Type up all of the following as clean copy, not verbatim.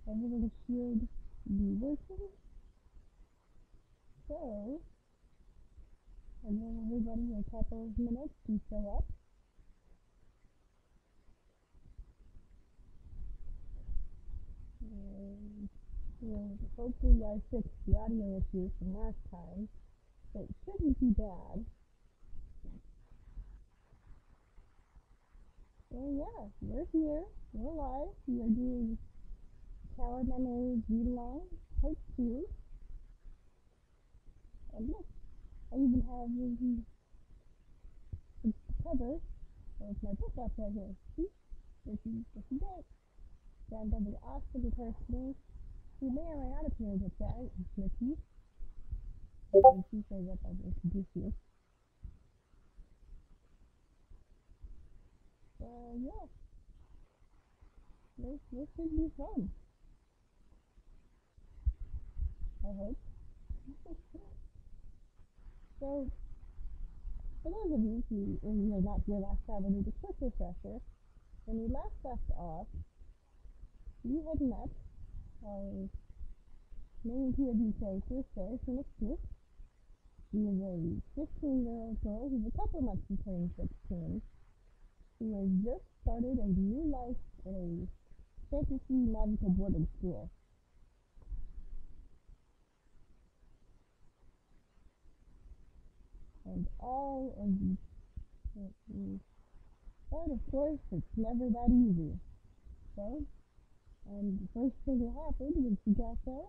everything should be working. So, I'll give everybody a couple of minutes to show up. And hopefully I fixed the audio issues from last time, so it shouldn't be bad. So yeah, we're here, we're alive, we are doing Tower Memory Read-Along Part 2. And look, I even have the cover of my book up right here. See? If you go down by the awesome person who may or may not appear in the chat, it's Nikki. When she shows up, I'll introduce you. Yeah. This should be fun. I hope. So, for those of you who were not here last time, I need a quick refresher. When we last left off, you had met our main POV character, Sarah Phoenix Smith. She is a 15-year-old girl who's a couple months from turning 16. She has just started a new life in a fantasy magical boarding school. And all of but of course, it's never that easy. So, and the first thing that happened when she got there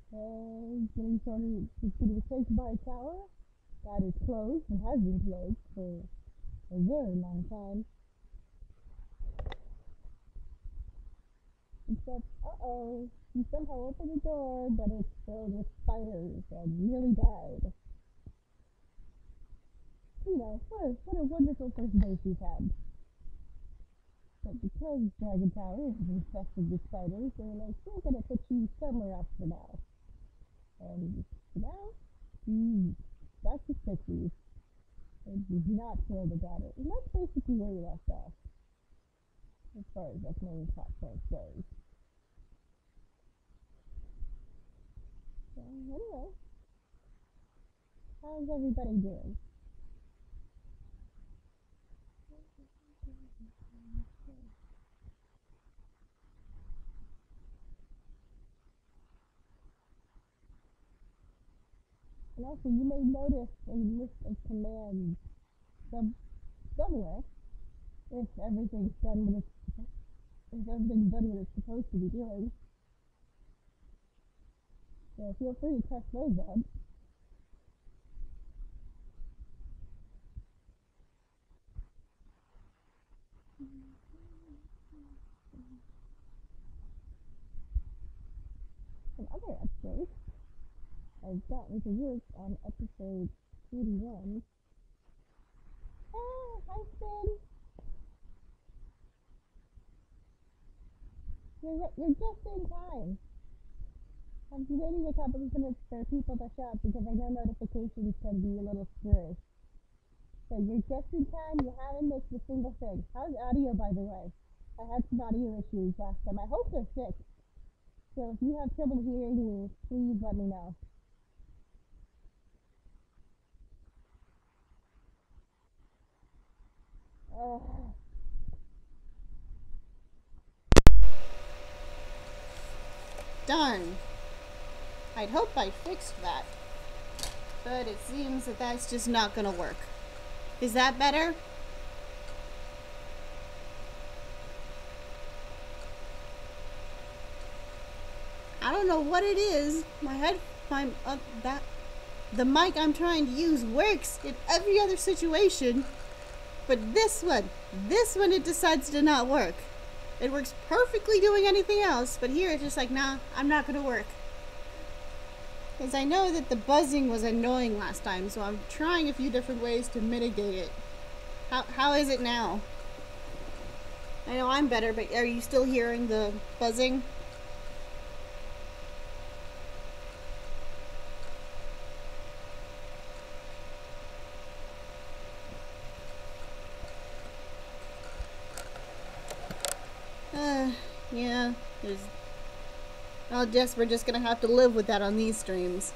was getting a taken by a tower that is closed and has been closed for a very long time. Except, she somehow opened the door, but it's filled with spiders and nearly died. You know, what a wonderful first day she's had. But because Dragon Tower is infested with spiders, they're like, we're gonna put you somewhere else for now. And for now, she's back to Pixies. And she's not thrilled about it. And that's basically where we left off, as far as that main plot point goes. So, anyway, how's everybody doing? And also, you may notice a list of commands somewhere if everything's done what it's supposed to be doing. So feel free to test those out. In other updates, I've gotten to work on episode 81. Hi Spin! You're just in time. I'm waiting a couple of minutes for people to show up because I know notifications can be a little screwy. So you're just in time, you haven't missed a single thing. How's audio, by the way? I had some audio issues last time. I hope they're fixed. So if you have trouble hearing me, please let me know. Darn. I'd hoped I'd fixed that. But it seems that that's just not gonna work. Is that better? I don't know what it is. The mic I'm trying to use works in every other situation, but this one it decides to not work. It works perfectly doing anything else, but here it's just like, nah, I'm not gonna work. Because I know that the buzzing was annoying last time, so I'm trying a few different ways to mitigate it. How is it now? I know I'm better, but are you still hearing the buzzing? Yeah, We're just gonna have to live with that on these streams.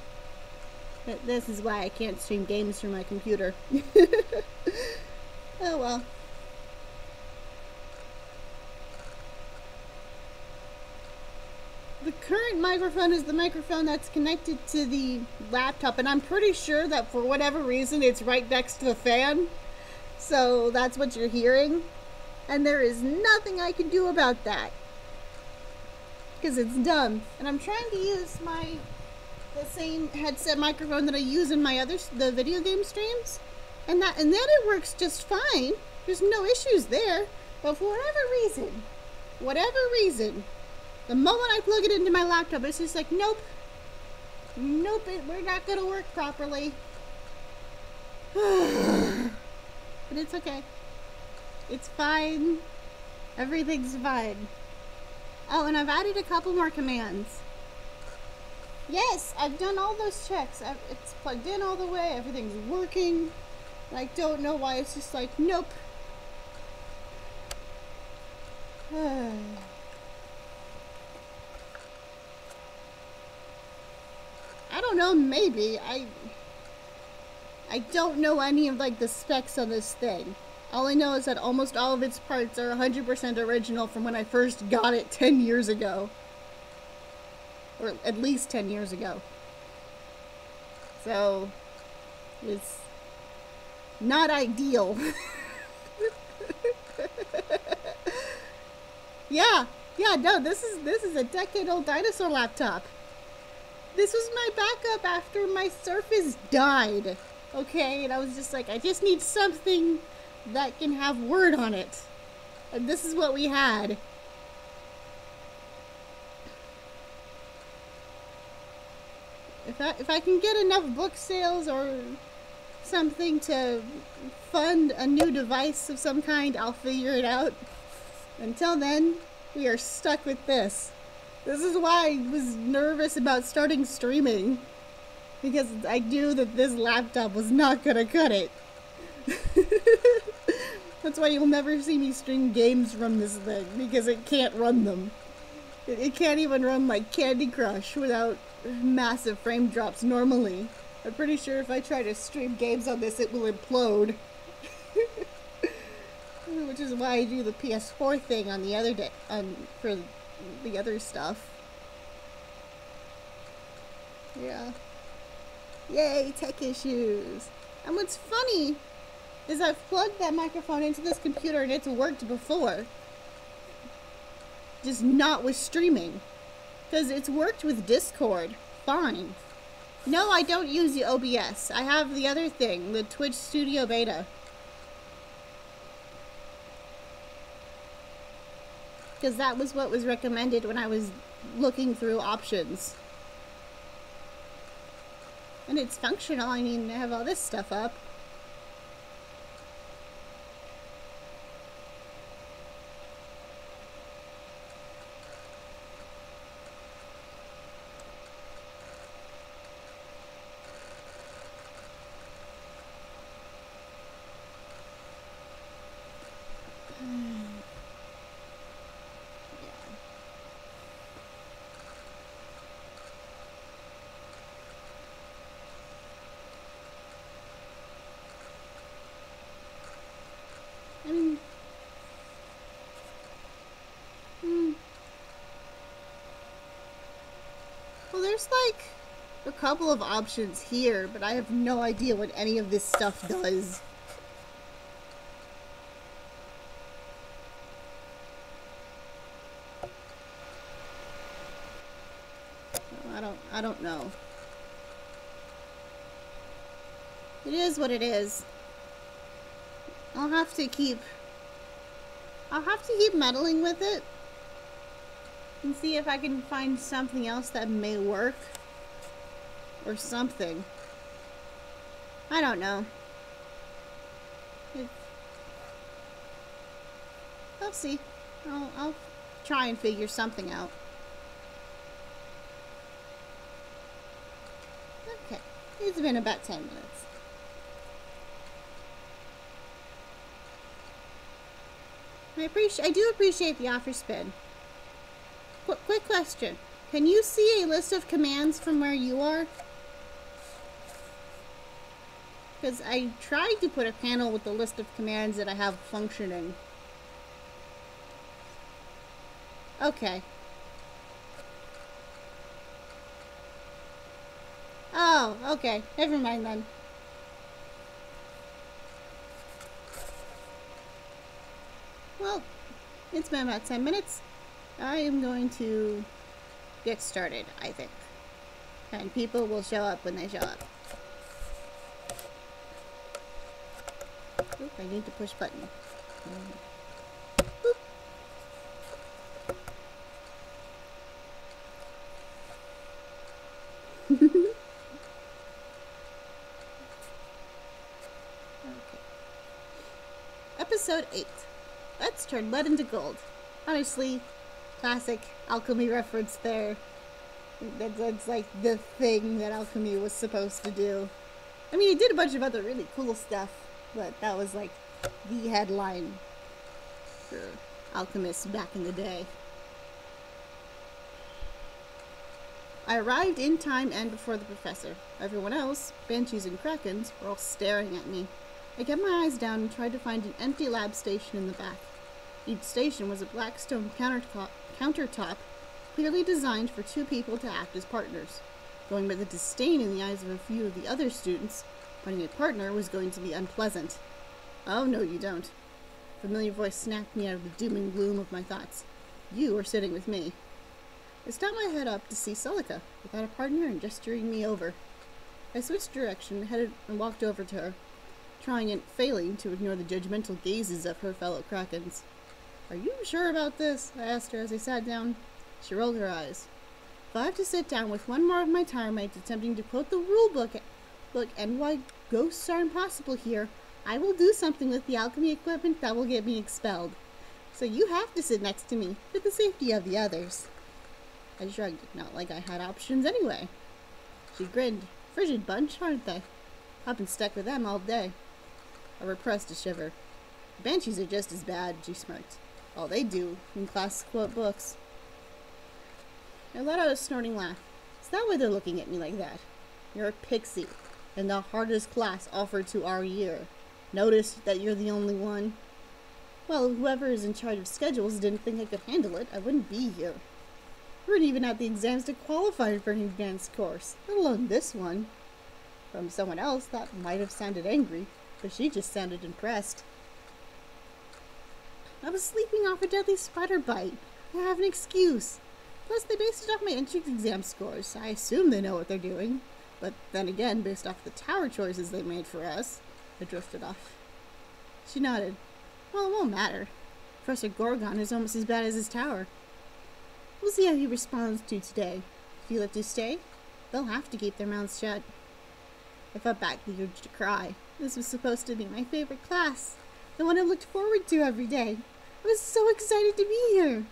This is why I can't stream games from my computer. Oh well. The current microphone is the microphone that's connected to the laptop, and I'm pretty sure that for whatever reason it's right next to the fan. So that's what you're hearing. And there is nothing I can do about that. Because it's dumb. And I'm trying to use the same headset microphone that I use in my the video game streams. And then it works just fine. There's no issues there. But for whatever reason, the moment I plug it into my laptop, it's just like, nope, we're not gonna work properly. But it's okay. It's fine. Everything's fine. Oh, and I've added a couple more commands. Yes, I've done all those checks. It's plugged in all the way. Everything's working. I don't know why it's just like, nope. I don't know, maybe. I don't know any of like the specs on this thing. All I know is that almost all of its parts are 100% original from when I first got it 10 years ago. Or at least 10 years ago. So, it's not ideal. Yeah, no, this is a decade-old dinosaur laptop. This was my backup after my Surface died. Okay, and I was just like, I just need something that can have Word on it. And this is what we had. If I can get enough book sales or something to fund a new device of some kind, I'll figure it out. Until then, we are stuck with this. This is why I was nervous about starting streaming. Because I knew that this laptop was not gonna cut it. That's why you'll never see me stream games from this thing, because it can't run them. It can't even run like Candy Crush without massive frame drops normally. I'm pretty sure if I try to stream games on this, it will implode. Which is why I do the PS4 thing on the other day, for the other stuff. Yeah. Yay, tech issues. And what's funny is I've plugged that microphone into this computer and it's worked before. Just not with streaming. Because it's worked with Discord. Fine. No, I don't use the OBS. I have the other thing, the Twitch Studio Beta. Because that was what was recommended when I was looking through options. And it's functional. I mean, I have all this stuff up. Well, there's like a couple of options here, but I have no idea what any of this stuff does. I don't know. It is what it is. I'll have to keep meddling with it and see if I can find something else that may work or something. I don't know. I'll see. I'll try and figure something out. Okay, it's been about 10 minutes. I do appreciate the offer spin. Quick question. Can you see a list of commands from where you are? Because I tried to put a panel with the list of commands that I have functioning. Okay. Oh, okay. Never mind then. Well, it's been about 10 minutes. I am going to get started, I think. And people will show up when they show up. Oop, I need to push button. Boop. Okay. Episode 8. Let's turn lead into gold. Honestly, classic alchemy reference there. That's like the thing that alchemy was supposed to do. I mean, it did a bunch of other really cool stuff, but that was like the headline for alchemists back in the day. I arrived in time and before the professor. Everyone else, banshees and krakens, were all staring at me. I kept my eyes down and tried to find an empty lab station in the back. Each station was a black stone countertop, clearly designed for two people to act as partners. Going by the disdain in the eyes of a few of the other students, finding a partner was going to be unpleasant. Oh, no, you don't. A familiar voice snapped me out of the doom and gloom of my thoughts. You are sitting with me. I stopped my head up to see Celica, without a partner and gesturing me over. I switched direction, headed and walked over to her, trying and failing to ignore the judgmental gazes of her fellow krakens. Are you sure about this? I asked her as I sat down. She rolled her eyes. If I have to sit down with one more of my tiremates attempting to quote the rule book and why ghosts are impossible here, I will do something with the alchemy equipment that will get me expelled. So you have to sit next to me, for the safety of the others. I shrugged, not like I had options anyway. She grinned. Frigid bunch, aren't they? I've been stuck with them all day. I repressed a shiver. The banshees are just as bad, she smirked. All they do in class is quote books. I let out a snorting laugh. Is that why they're looking at me like that? You're a pixie, and the hardest class offered to our year. Notice that you're the only one? Well, whoever is in charge of schedules didn't think I could handle it, I wouldn't be here. We weren't even at the exams to qualify for an advanced course, let alone this one. From someone else, that might have sounded angry, but she just sounded impressed. I was sleeping off a deadly spider bite. I have an excuse. Plus, they based it off my entrance exam scores. I assume they know what they're doing. But then again, based off the tower choices they made for us, I drifted off. She nodded. Well, it won't matter. Professor Gorgon is almost as bad as his tower. We'll see how he responds to today. If you let to stay, they'll have to keep their mouths shut. I fought back the urge to cry. This was supposed to be my favorite class, the one I looked forward to every day. I was so excited to be here.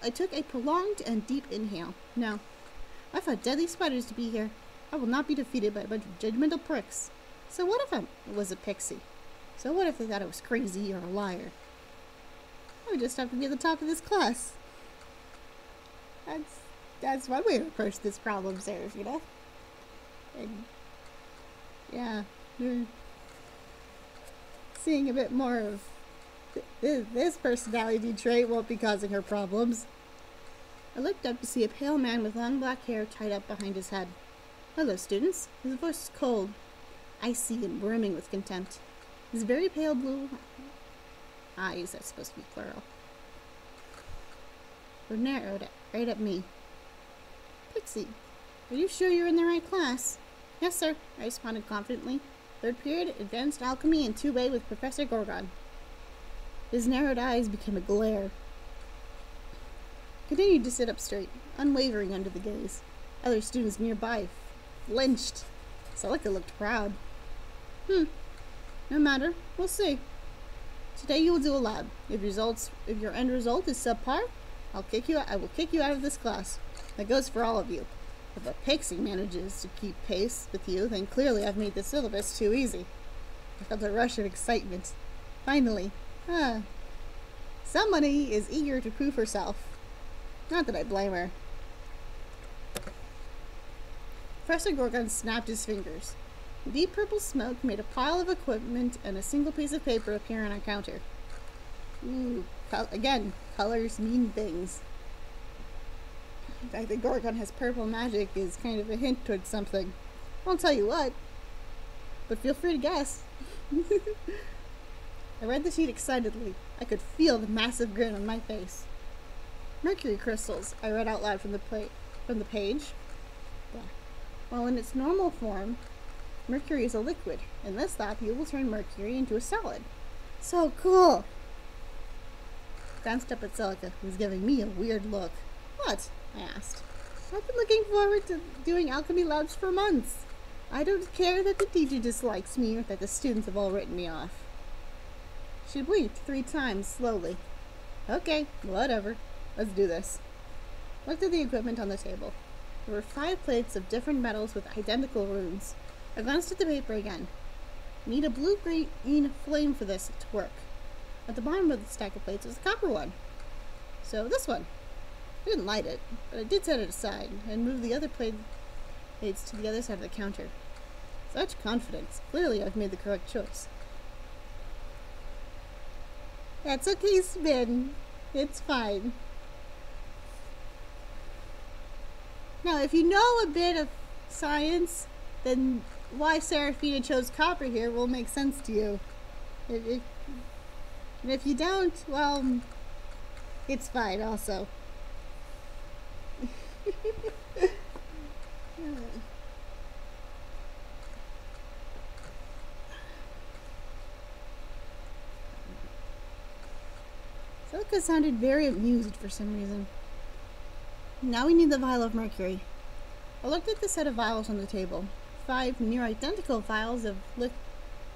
I took a prolonged and deep inhale. No, I fought deadly spiders to be here. I will not be defeated by a bunch of judgmental pricks. So what if I was a pixie? So what if they thought I was crazy or a liar? I would just have to be at the top of this class. That's one way to approach this problem, Seraph, you know? And yeah, seeing a bit more of this personality trait won't be causing her problems. I looked up to see a pale man with long black hair tied up behind his head. Hello, students. His voice was cold, icy, and brimming with contempt. His very pale blue eyes, that's supposed to be plural, were narrowed right at me. Pixie, are you sure you're in the right class? Yes, sir, I responded confidently. Third period, Advanced Alchemy in 2A with Professor Gorgon. His narrowed eyes became a glare. Continued to sit up straight, unwavering under the gaze. Other students nearby flinched. Celica looked proud. No matter. We'll see. Today you will do a lab. If your end result is subpar, I will kick you out of this class. That goes for all of you. If a pixie manages to keep pace with you, then clearly I've made the syllabus too easy. I felt a rush of excitement. Finally. Somebody is eager to prove herself. Not that I blame her. Professor Gorgon snapped his fingers. Deep purple smoke made a pile of equipment and a single piece of paper appear on a counter. Ooh, again, colors mean things. The fact that Gorgon has purple magic is kind of a hint towards something. I won't tell you what, but feel free to guess. I read the sheet excitedly. I could feel the massive grin on my face. Mercury crystals, I read out loud from the page. While in its normal form, mercury is a liquid. In this lab, you will turn mercury into a solid. So cool! I glanced up at Celica, who was giving me a weird look. What? I asked. I've been looking forward to doing alchemy labs for months. I don't care that the teacher dislikes me or that the students have all written me off. She blinked 3 times, slowly. Okay, whatever. Let's do this. Looked at the equipment on the table. There were 5 plates of different metals with identical runes. I glanced at the paper again. Need a blue-green flame for this to work. At the bottom of the stack of plates was a copper one. So this one. I didn't light it, but I did set it aside and move the other plates to the other side of the counter. Such confidence. Clearly I've made the correct choice. That's okay, Spin. It's fine. Now, if you know a bit of science, then why Seraphina chose copper here will make sense to you. And if you don't, well, it's fine also. Celica sounded very amused for some reason. Now we need the vial of mercury. I looked at the set of vials on the table. 5 near identical vials of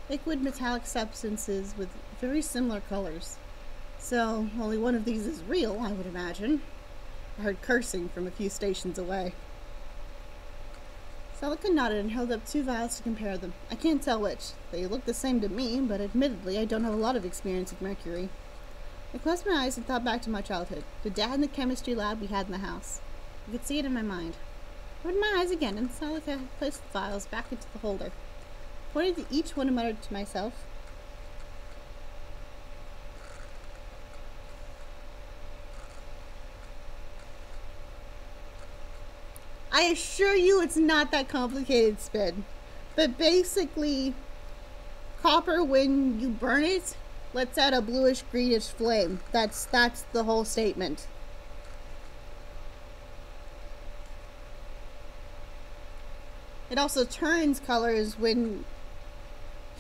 liquid metallic substances with very similar colors. So, only one of these is real, I would imagine. I heard cursing from a few stations away. Celica nodded and held up 2 vials to compare them. I can't tell which. They look the same to me, but admittedly I don't have a lot of experience with mercury. I closed my eyes and thought back to my childhood, the dad in the chemistry lab we had in the house. I could see it in my mind. I opened my eyes again and Celica placed the vials back into the holder. I pointed to each one and muttered to myself, I assure you it's not that complicated, Spin. But basically, copper, when you burn it, lets out a bluish-greenish flame. That's the whole statement. It also turns colors when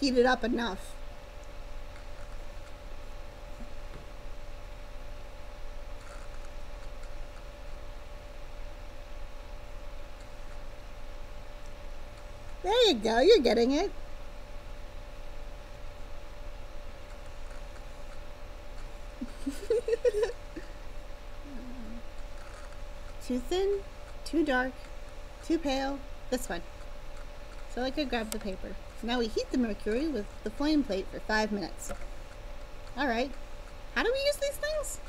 heated up enough. There you go, you're getting it. Too thin, too dark, too pale. This one. Celica grabbed the paper. Now we heat the mercury with the flame plate for 5 minutes. Alright. How do we use these things?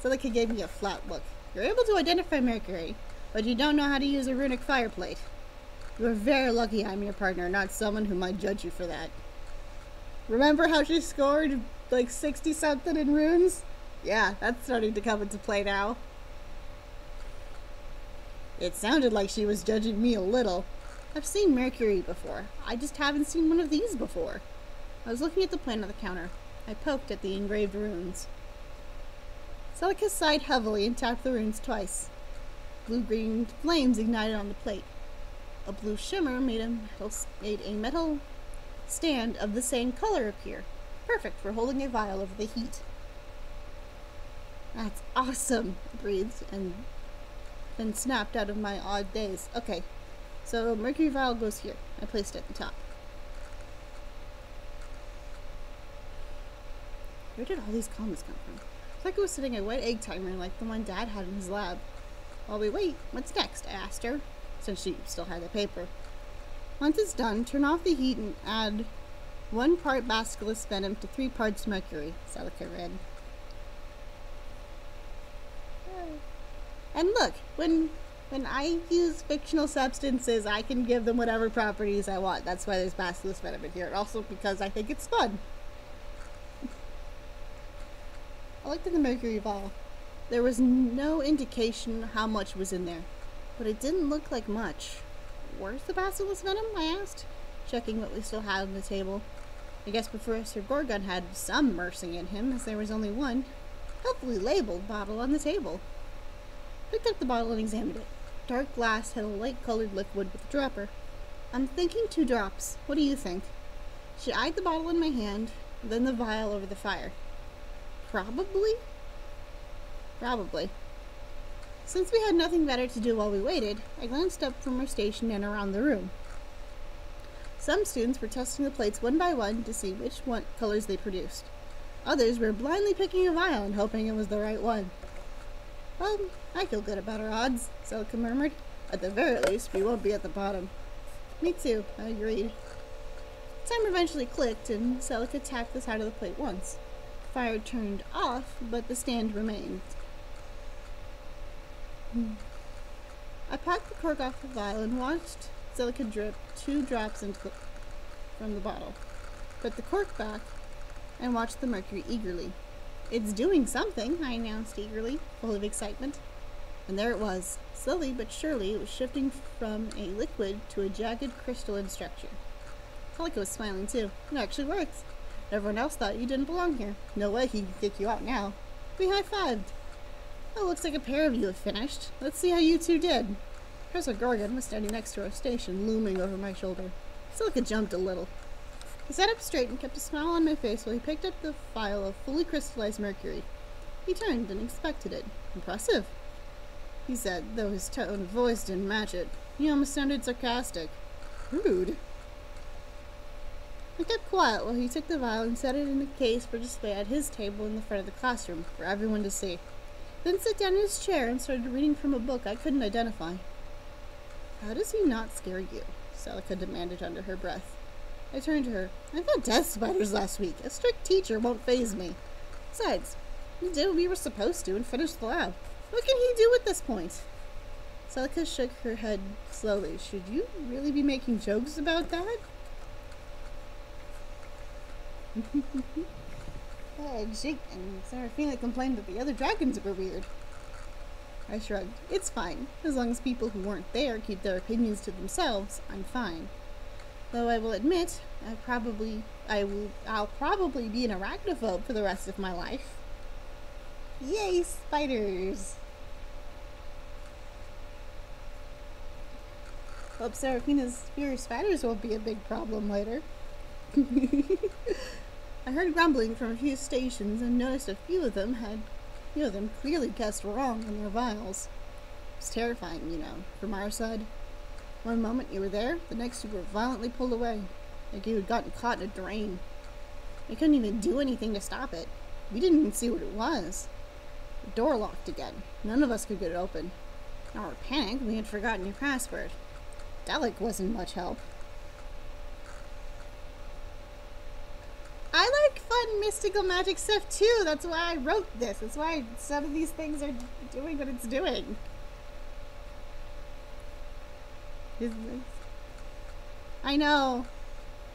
Celica gave me a flat look. You're able to identify mercury, but you don't know how to use a runic fire plate. You are very lucky I'm your partner, not someone who might judge you for that. Remember how she scored like 60-something in runes? Yeah, that's starting to come into play now. It sounded like she was judging me a little. I've seen mercury before. I just haven't seen one of these before. I was looking at the plate on the counter. I poked at the engraved runes. Celica sighed heavily and tapped the runes twice. Blue-green flames ignited on the plate. A blue shimmer made a metal stand of the same color appear. Perfect for holding a vial over the heat. That's awesome, I breathed, and then snapped out of my odd daze. Okay, so mercury vial goes here. I placed it at the top. Where did all these comments come from? It's like I was setting a wet egg timer like the one Dad had in his lab. While we wait, what's next? I asked her, since she still had the paper. Once it's done, turn off the heat and add 1 part basilisk venom to 3 parts mercury, Celica read. And look, when When I use fictional substances, I can give them whatever properties I want. That's why there's basilisk venom in here. And also because I think it's fun. I looked at the mercury vial. There was no indication how much was in there, but it didn't look like much. Where's the basilisk venom? I asked, checking what we still had on the table. I guess Professor Gorgon had some mercy in him, as there was only one, helpfully labeled, bottle on the table. Picked up the bottle and examined it. Dark glass had a light-colored liquid with a dropper. I'm thinking 2 drops. What do you think? She eyed the bottle in my hand, then the vial over the fire. Probably. Since we had nothing better to do while we waited, I glanced up from our station and around the room. Some students were testing the plates one by one to see which colors they produced. Others were blindly picking a vial and hoping it was the right one. Well, I feel good about our odds, Celica murmured. At the very least, we won't be at the bottom. Me too, I agreed. Time eventually clicked, and Celica tapped the side of the plate once. Fire turned off, but the stand remained. I popped the cork off the vial and watched Celica drip 2 drops from the bottle. Put the cork back and watched the mercury eagerly. It's doing something, I announced eagerly, full of excitement. And there it was. Slowly but surely, it was shifting from a liquid to a jagged crystalline structure. Celica was smiling too. It actually worked. Everyone else thought you didn't belong here. No way he could kick you out now. We high-fived. Well, looks like a pair of you have finished. Let's see how you 2 did. Professor Gorgon was standing next to our station, looming over my shoulder. Celica jumped a little. He sat up straight and kept a smile on my face while he picked up the vial of fully crystallized mercury. He turned and inspected it. Impressive, he said, though his tone of voice didn't match it. He almost sounded sarcastic. Rude. I kept quiet while he took the vial and set it in a case for display at his table in the front of the classroom for everyone to see. Then sat down in his chair and started reading from a book I couldn't identify. How does he not scare you? Celica demanded under her breath. I turned to her. I fought death spiders last week. A strict teacher won't faze me. Besides, we did what we were supposed to and finished the lab. What can he do at this point? Celica shook her head slowly. Should you really be making jokes about that? Jake and Seraphina complained that the other dragons were weird. I shrugged. It's fine. As long as people who weren't there keep their opinions to themselves, I'm fine. Though I will admit, I'll probably be an arachnophobe for the rest of my life. Yay, spiders! Hope Seraphina's fear of spiders won't be a big problem later. I heard grumbling from a few stations and noticed a few of them clearly guessed wrong in their vials. It's terrifying, you know, from our side. One moment you were there, the next you were violently pulled away, like you had gotten caught in a drain. We couldn't even do anything to stop it. We didn't even see what it was. The door locked again. None of us could get it open. In our panic, we had forgotten your password. Delic wasn't much help. I like fun mystical magic stuff too. That's why I wrote this. That's why some of these things are doing what it's doing. I know.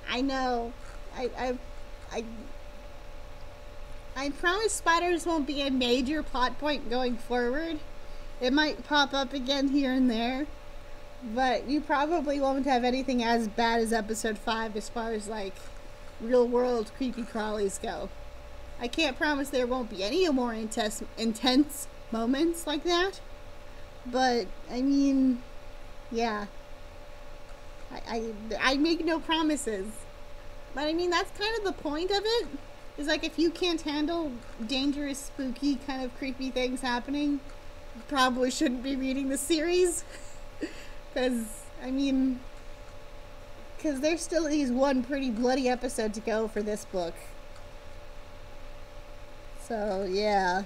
I promise spiders won't be a major plot point going forward. It might pop up again here and there, but you probably won't have anything as bad as episode 5 as far as like real world creepy crawlies go. I can't promise there won't be any more intense moments like that, but I mean, yeah. I make no promises, but I mean that's kind of the point of it. Is like if you can't handle dangerous, spooky, kind of creepy things happening, you probably shouldn't be reading the series. Because there's still at least one pretty bloody episode to go for this book. So, yeah.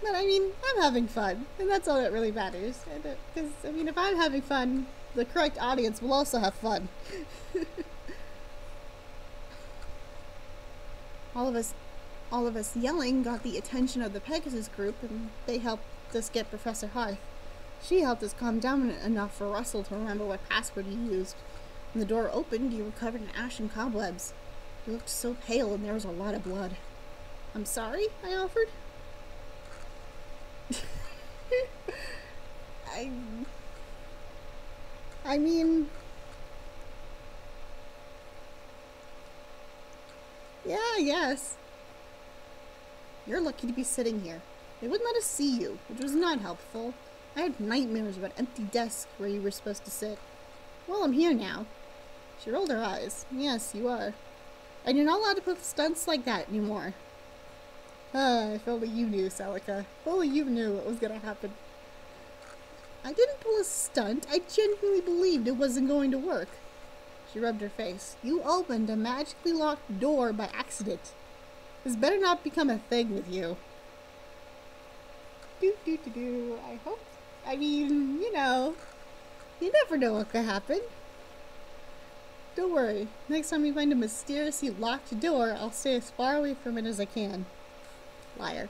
But I mean, I'm having fun, and that's all that really matters. Because, I mean, if I'm having fun, the correct audience will also have fun. All of us yelling got the attention of the Pegasus group, and they helped us get Professor Hearth. She helped us calm down enough for Russell to remember what password he used. When the door opened, you were covered in ash and cobwebs. You looked so pale, and there was a lot of blood. I'm sorry, I offered. I mean... Yeah, I guess. You're lucky to be sitting here. They wouldn't let us see you, which was not helpful. I had nightmares about empty desks where you were supposed to sit. Well, I'm here now. She rolled her eyes. Yes, you are. And you're not allowed to put stunts like that anymore. If only you knew, Celica. If only you knew what was gonna happen. I didn't pull a stunt. I genuinely believed it wasn't going to work. She rubbed her face. You opened a magically locked door by accident. This better not become a thing with you. I hope. I mean, you know, you never know what could happen. Don't worry. Next time we find a mysteriously locked door, I'll stay as far away from it as I can. Liar.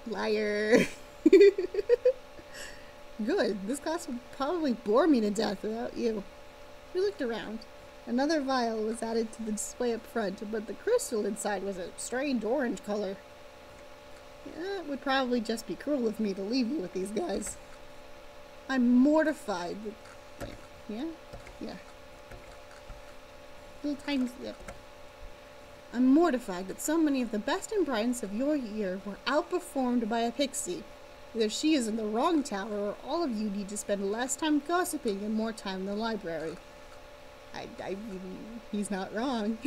Liar. Good. This class would probably bore me to death without you. We looked around. Another vial was added to the display up front, but the crystal inside was a strange orange color. Yeah, it would probably just be cruel of me to leave you with these guys. I'm mortified that... Yeah? Yeah. Little tiny slip. I'm mortified that so many of the best and brightest of your year were outperformed by a pixie. Either she is in the wrong tower, or all of you need to spend less time gossiping and more time in the library. He's not wrong.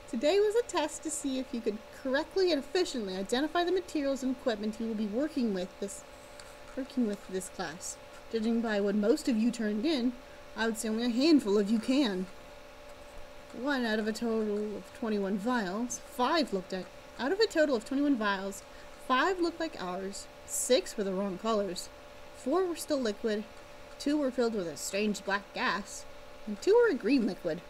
Today was a test to see if you could correctly and efficiently identify the materials and equipment you will be working with this class. Judging by what most of you turned in, I would say only a handful of you can. One out of a total of 21 vials, 5 looked like ours, 6 were the wrong colors, 4 were still liquid, 2 were filled with a strange black gas, and 2 were a green liquid.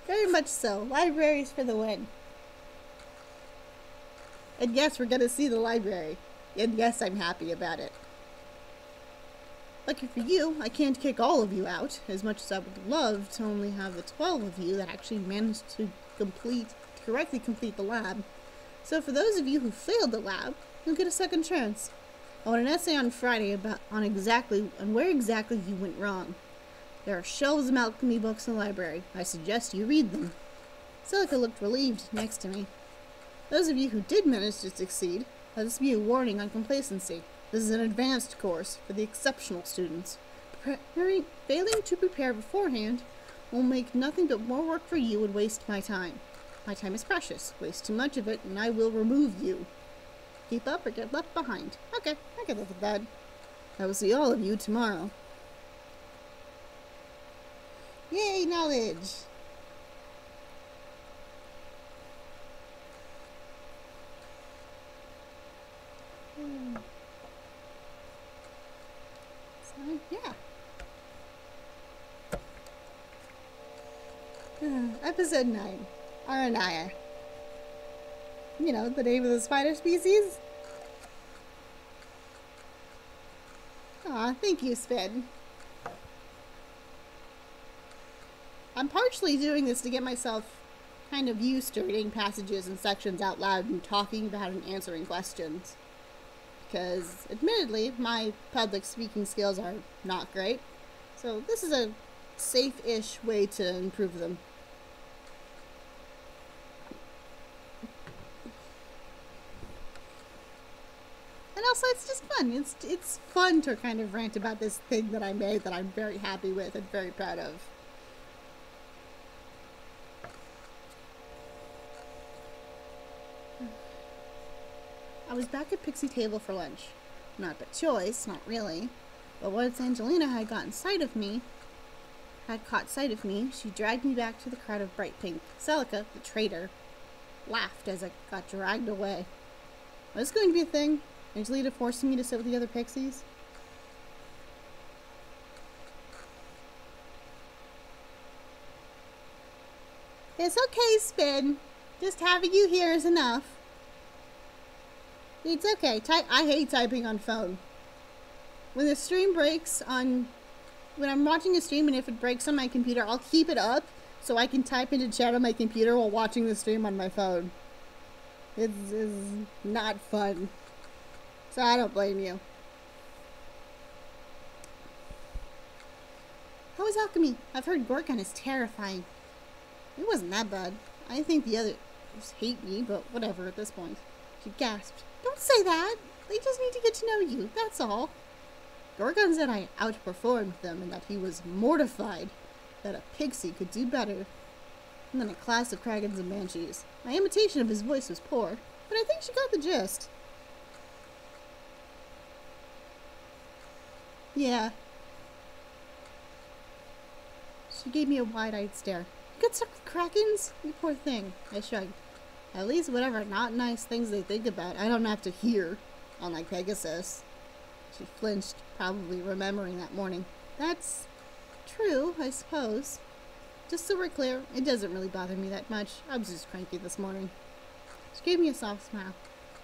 Very much so. Libraries for the win. And yes, we're gonna see the library. And yes, I'm happy about it. Lucky for you, I can't kick all of you out, as much as I would love to only have the 12 of you that actually managed to correctly complete the lab. So for those of you who failed the lab, you'll get a second chance. I want an essay on Friday on where exactly you went wrong. There are shelves of alchemy books in the library. I suggest you read them. Celica looked relieved next to me. Those of you who did manage to succeed, let this be a warning on complacency. This is an advanced course for the exceptional students. Failing to prepare beforehand will make nothing but more work for you and waste my time. My time is precious. Waste too much of it, and I will remove you. Keep up or get left behind. Okay, I can live with that. I will see all of you tomorrow. Yay, knowledge! So, yeah. Episode 9. Aranaya. You know, the name of the spider species? Aw, thank you, Spin. I'm partially doing this to get myself kind of used to reading passages and sections out loud and talking about and answering questions. Because, admittedly, my public speaking skills are not great. So this is a safe-ish way to improve them. And also, it's just fun. It's fun to kind of rant about this thing that I made that I'm very happy with and very proud of. I was back at Pixie Table for lunch. Not by choice, not really. But once Angelina had caught sight of me, she dragged me back to the crowd of bright pink. Celica, the traitor, laughed as I got dragged away. Was this going to be a thing? Angelina forcing me to sit with the other pixies? It's okay, Spin. Just having you here is enough. It's okay. I hate typing on phone. When the stream breaks on... When I'm watching a stream and if it breaks on my computer, I'll keep it up so I can type into chat on my computer while watching the stream on my phone. It's not fun. So I don't blame you. How is alchemy? I've heard Gorgon is terrifying. It wasn't that bad. I think the others hate me, but whatever at this point. She gasped. Don't say that! They just need to get to know you, that's all. Gorgon said I outperformed them and that he was mortified that a pixie could do better than a class of Kragans and Banshees. My imitation of his voice was poor, but I think she got the gist. Yeah. She gave me a wide-eyed stare. You got stuck with Krakens? You poor thing. I shrugged. At least whatever not nice things they think about, I don't have to hear, unlike Pegasus. She flinched, probably remembering that morning. That's true, I suppose. Just so we're clear, it doesn't really bother me that much. I was just cranky this morning. She gave me a soft smile.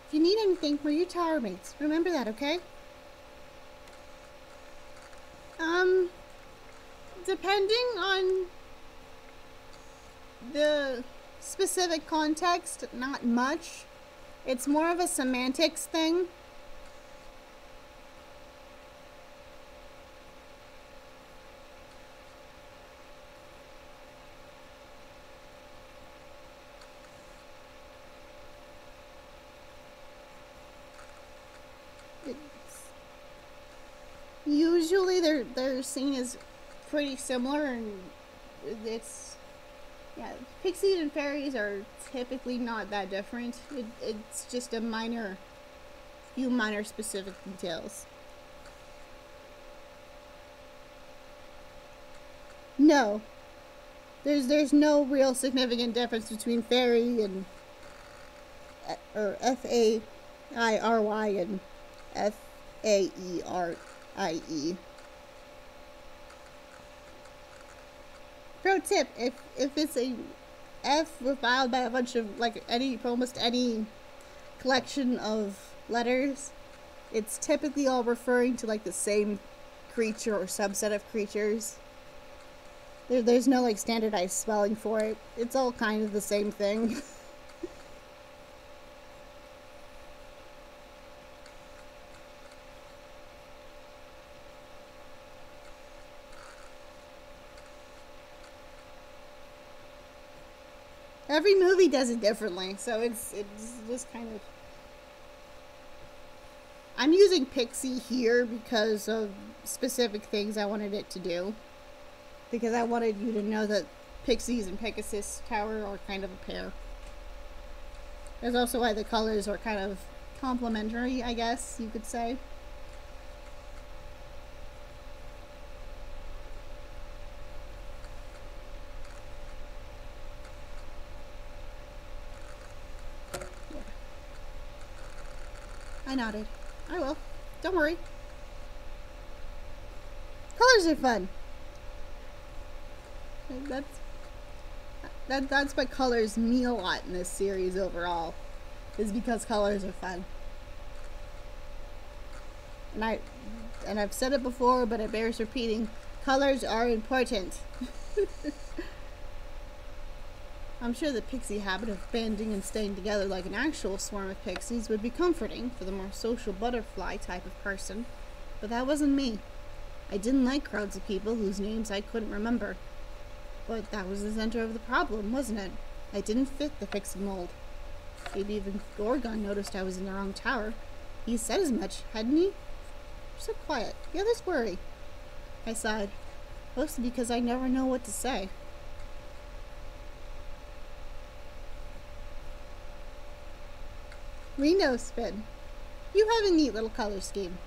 If you need anything, we're your tower mates. Remember that, okay? Depending on the specific context, not much. It's more of a semantics thing. Usually they're seen as pretty similar, and it's, yeah, pixies and fairies are typically not that different. It's just a few minor specific details. No, there's no real significant difference between fairy and or F-A-I-R-Y and F-A-E-R-I-E. Pro tip, if it's a F followed by a bunch of, like, almost any collection of letters, it's typically all referring to, like, the same creature or subset of creatures. There's no, like, standardized spelling for it. It's all kind of the same thing. Every movie does it differently, so it's just kind of... I'm using Pixie here because of specific things I wanted it to do. Because I wanted you to know that Pixies and Pegasus Tower are kind of a pair. That's also why the colors are kind of complementary, I guess you could say. I nodded. I will. Don't worry. Colors are fun. That's what colors mean a lot in this series overall. Is because colors are fun. And I've said it before, but it bears repeating. Colors are important. I'm sure the pixie habit of banding and staying together like an actual swarm of pixies would be comforting for the more social butterfly type of person, but that wasn't me. I didn't like crowds of people whose names I couldn't remember. But that was the center of the problem, wasn't it? I didn't fit the pixie mold. Maybe even Gorgon noticed I was in the wrong tower. He said as much, hadn't he? You're so quiet. The others worry. I sighed, mostly because I never know what to say. We know, Spin. You have a neat little color scheme.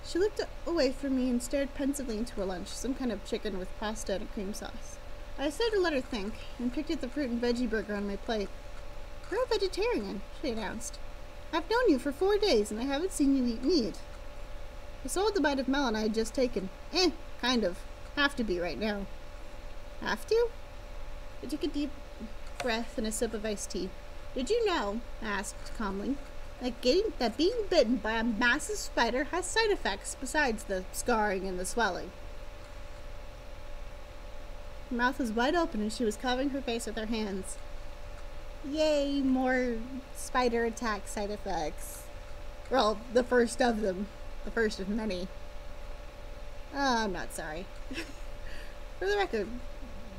She looked away from me and stared pensively into her lunch, some kind of chicken with pasta and a cream sauce. I decided to let her think, and picked at the fruit and veggie burger on my plate. You're a vegetarian, she announced. I've known you for 4 days, and I haven't seen you eat meat. I swallowed the bite of melon I had just taken. Kind of. Have to be right now. Have to? I took a deep breath and a sip of iced tea. Did you know, I asked calmly, that being bitten by a massive spider has side effects besides the scarring and the swelling? Her mouth was wide open and she was covering her face with her hands. Yay, more spider attack side effects. Well, the first of them. The first of many. I'm not sorry. For the record,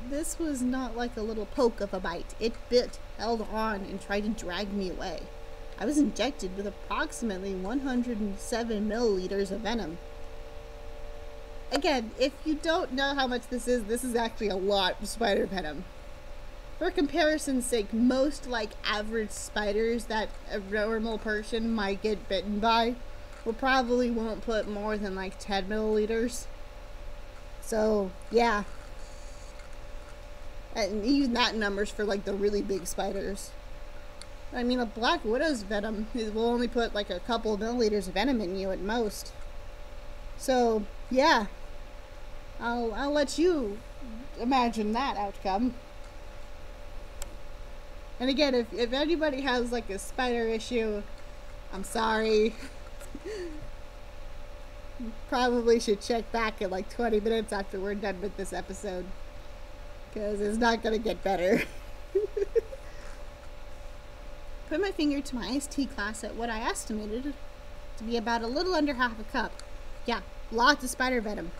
this was not like a little poke of a bite. It bit, held on, and tried to drag me away. I was injected with approximately 107 milliliters of venom. Again, if you don't know how much this is actually a lot of spider venom. For comparison's sake, most average spiders that a normal person might get bitten by probably won't put more than 10 milliliters. So, yeah. And even that number's for the really big spiders. I mean, a black widow's venom will only put a couple of milliliters of venom in you at most. So, yeah. I'll let you imagine that outcome. And again, if anybody has a spider issue, I'm sorry. Probably should check back in 20 minutes after we're done with this episode. Because it's not gonna get better. Put my finger to my iced tea glass at what I estimated to be about a little under half a cup. Yeah, lots of spider venom.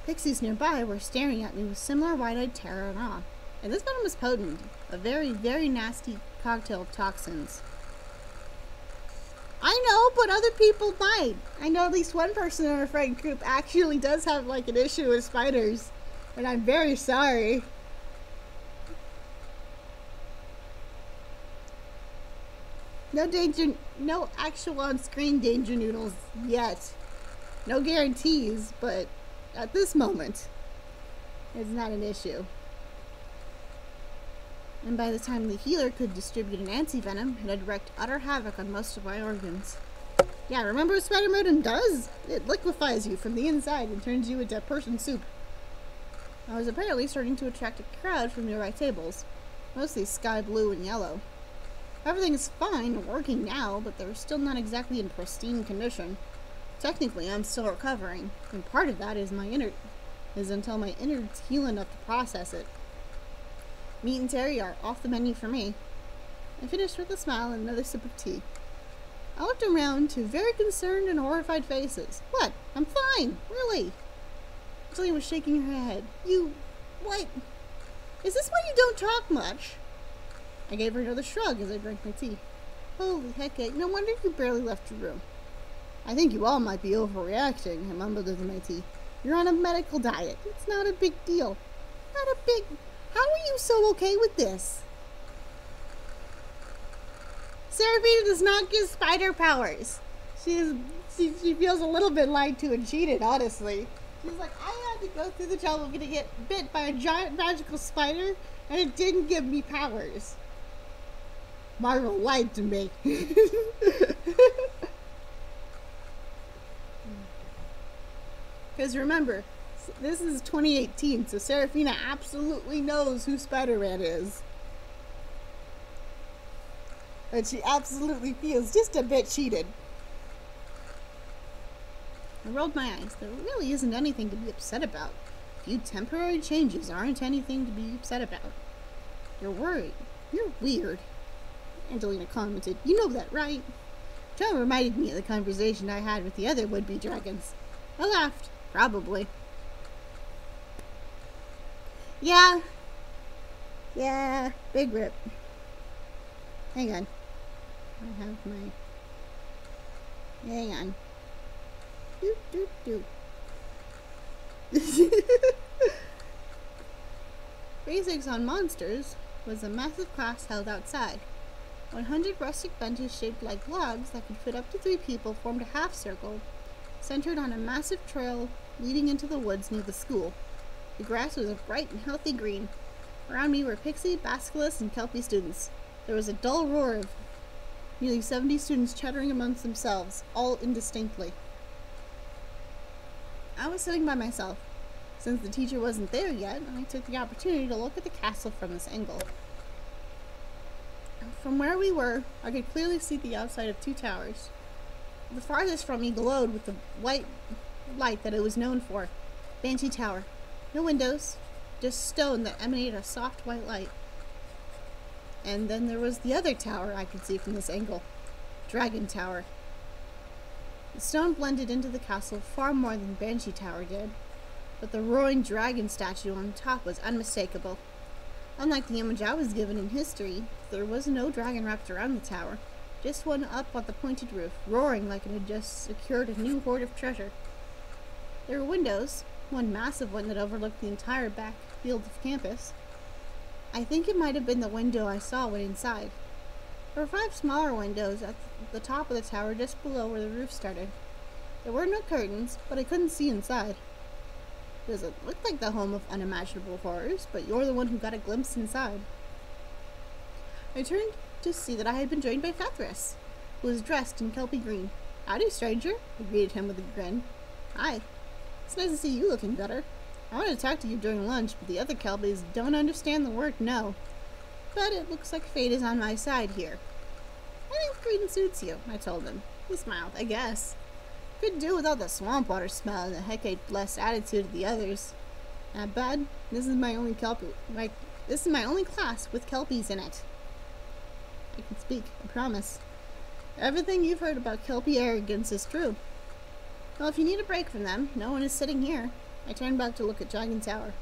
Pixies nearby were staring at me with similar wide-eyed terror and awe. And this venom was potent. A very, very nasty cocktail of toxins. I know, but other people might. I know at least one person in our friend group actually does have an issue with spiders. And I'm very sorry. No danger, no actual on-screen danger noodles yet. No guarantees, but at this moment, it's not an issue. And by the time the healer could distribute an anti-venom, it had wreaked utter havoc on most of my organs. Yeah, remember what spider venom does? It liquefies you from the inside and turns you into person soup. I was apparently starting to attract a crowd from nearby tables, mostly sky blue and yellow. Everything is fine and working now, but they're still not exactly in pristine condition. Technically, I'm still recovering, and part of that is until my innards heal enough to process it. Meat and dairy are off the menu for me. I finished with a smile and another sip of tea. I looked around to very concerned and horrified faces. What? I'm fine, really. Jillian was shaking her head. What? Is this why you don't talk much? I gave her another shrug as I drank my tea. Holy heck, no wonder you barely left your room. I think you all might be overreacting, I mumbled into my tea. You're on a medical diet. It's not a big deal. How are you so okay with this? Seraphina does not give spider powers. She feels a little bit lied to and cheated, honestly. She's like, I had to go through the trouble of getting get bit by a giant magical spider, and it didn't give me powers. Marvel lied to me. Because remember, this is 2018, so Seraphina absolutely knows who Spider-Man is. And she absolutely feels just a bit cheated. I rolled my eyes. There really isn't anything to be upset about. A few temporary changes aren't anything to be upset about. You're worried. You're weird. Angelina commented. You know that, right? John reminded me of the conversation I had with the other would-be dragons. I laughed. Probably. Yeah, big rip. Hang on. I have my... Hang on. Doop. Basics on Monsters was a massive class held outside. 100 rustic benches shaped like logs that could fit up to 3 people formed a half circle, centered on a massive trail leading into the woods near the school. The grass was a bright and healthy green. Around me were Pixie, Basilisk, and Kelpie students. There was a dull roar of nearly 70 students chattering amongst themselves, all indistinctly. I was sitting by myself. Since the teacher wasn't there yet, I took the opportunity to look at the castle from this angle. From where we were, I could clearly see the outside of 2 towers. The farthest from me glowed with the white light that it was known for. Banshee Tower. No windows, just stone that emanated a soft white light. And then there was the other tower I could see from this angle. Dragon Tower. The stone blended into the castle far more than Banshee Tower did, but the roaring dragon statue on top was unmistakable. Unlike the image I was given in history, there was no dragon wrapped around the tower, just one up on the pointed roof, roaring like it had just secured a new hoard of treasure. There were windows, one massive one that overlooked the entire back field of campus. I think it might have been the window I saw when inside. There were 5 smaller windows at the top of the tower just below where the roof started. There were no curtains, but I couldn't see inside. Doesn't look like the home of unimaginable horrors, but you're the one who got a glimpse inside. I turned to see that I had been joined by Fethris, who was dressed in Kelpie green. "Howdy, stranger," I greeted him with a grin. "Hi. It's nice to see you looking better. I wanted to talk to you during lunch, but the other Kelpies don't understand the word no. But it looks like fate is on my side here." "I think green suits you," I told him. He smiled. "I guess. Could do without the swamp water smell and the hecate-blessed attitude of the others. Not bad. This is my only This is my only class with Kelpies in it. I can speak, I promise. Everything you've heard about Kelpie arrogance is true. Well, if you need a break from them, no one is sitting here." I turned back to look at Dragon Tower.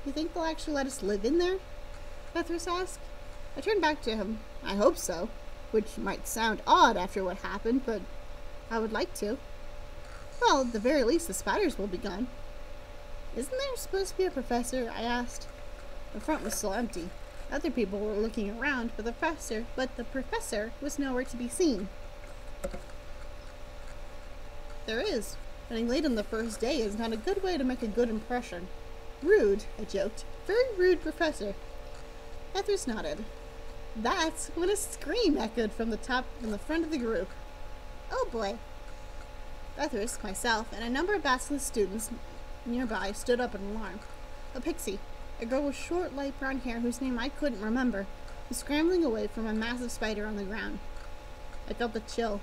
"You think they'll actually let us live in there?" Fethris asked. I turned back to him. "I hope so," which might sound odd after what happened, but I would like to. "Well, at the very least, the spiders will be gone." "Isn't there supposed to be a professor?" I asked. The front was still empty. Other people were looking around, but the professor was nowhere to be seen. "There is. Running late on the first day is not a good way to make a good impression." "Rude," I joked. "Very rude, Professor." Fethris nodded. That's when a scream echoed from the front of the group. "Oh boy." Fethris, myself, and a number of Basilisk students nearby stood up in alarm. A pixie, a girl with short, light brown hair whose name I couldn't remember, was scrambling away from a massive spider on the ground. I felt a chill.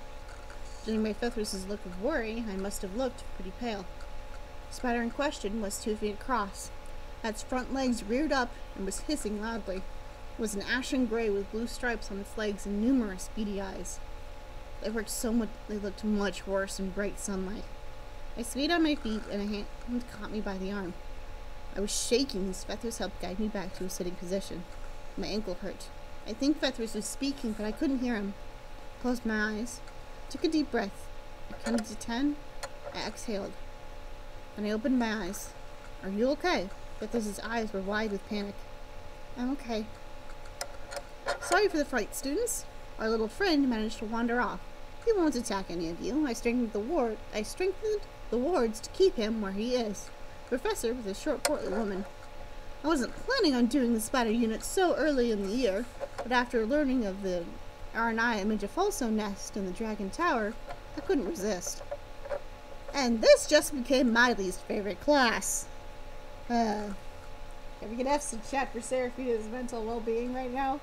Judging by Fethris's look of worry, I must have looked pretty pale. The spider in question was 2 feet across. Its front legs reared up and was hissing loudly. It was an ashen gray with blue stripes on its legs and numerous beady eyes. They looked much worse in bright sunlight. I swayed on my feet and a hand caught me by the arm. I was shaking as Fethris helped guide me back to a sitting position. My ankle hurt. I think Fethris was speaking, but I couldn't hear him. I closed my eyes. Took a deep breath. I counted to 10. I exhaled. Then I opened my eyes. "Are you okay?" Fethris's eyes were wide with panic. "I'm okay." "Sorry for the fright, students. Our little friend managed to wander off. He won't attack any of you. I strengthened the wards to keep him where he is." The professor was a short, portly woman. I wasn't planning on doing the spider unit so early in the year, but after learning of the Aranaya Imagefalso nest in the Dragon Tower, I couldn't resist. "And this just became my least favorite class." Can we get F's in chat for Seraphina's mental well-being right now?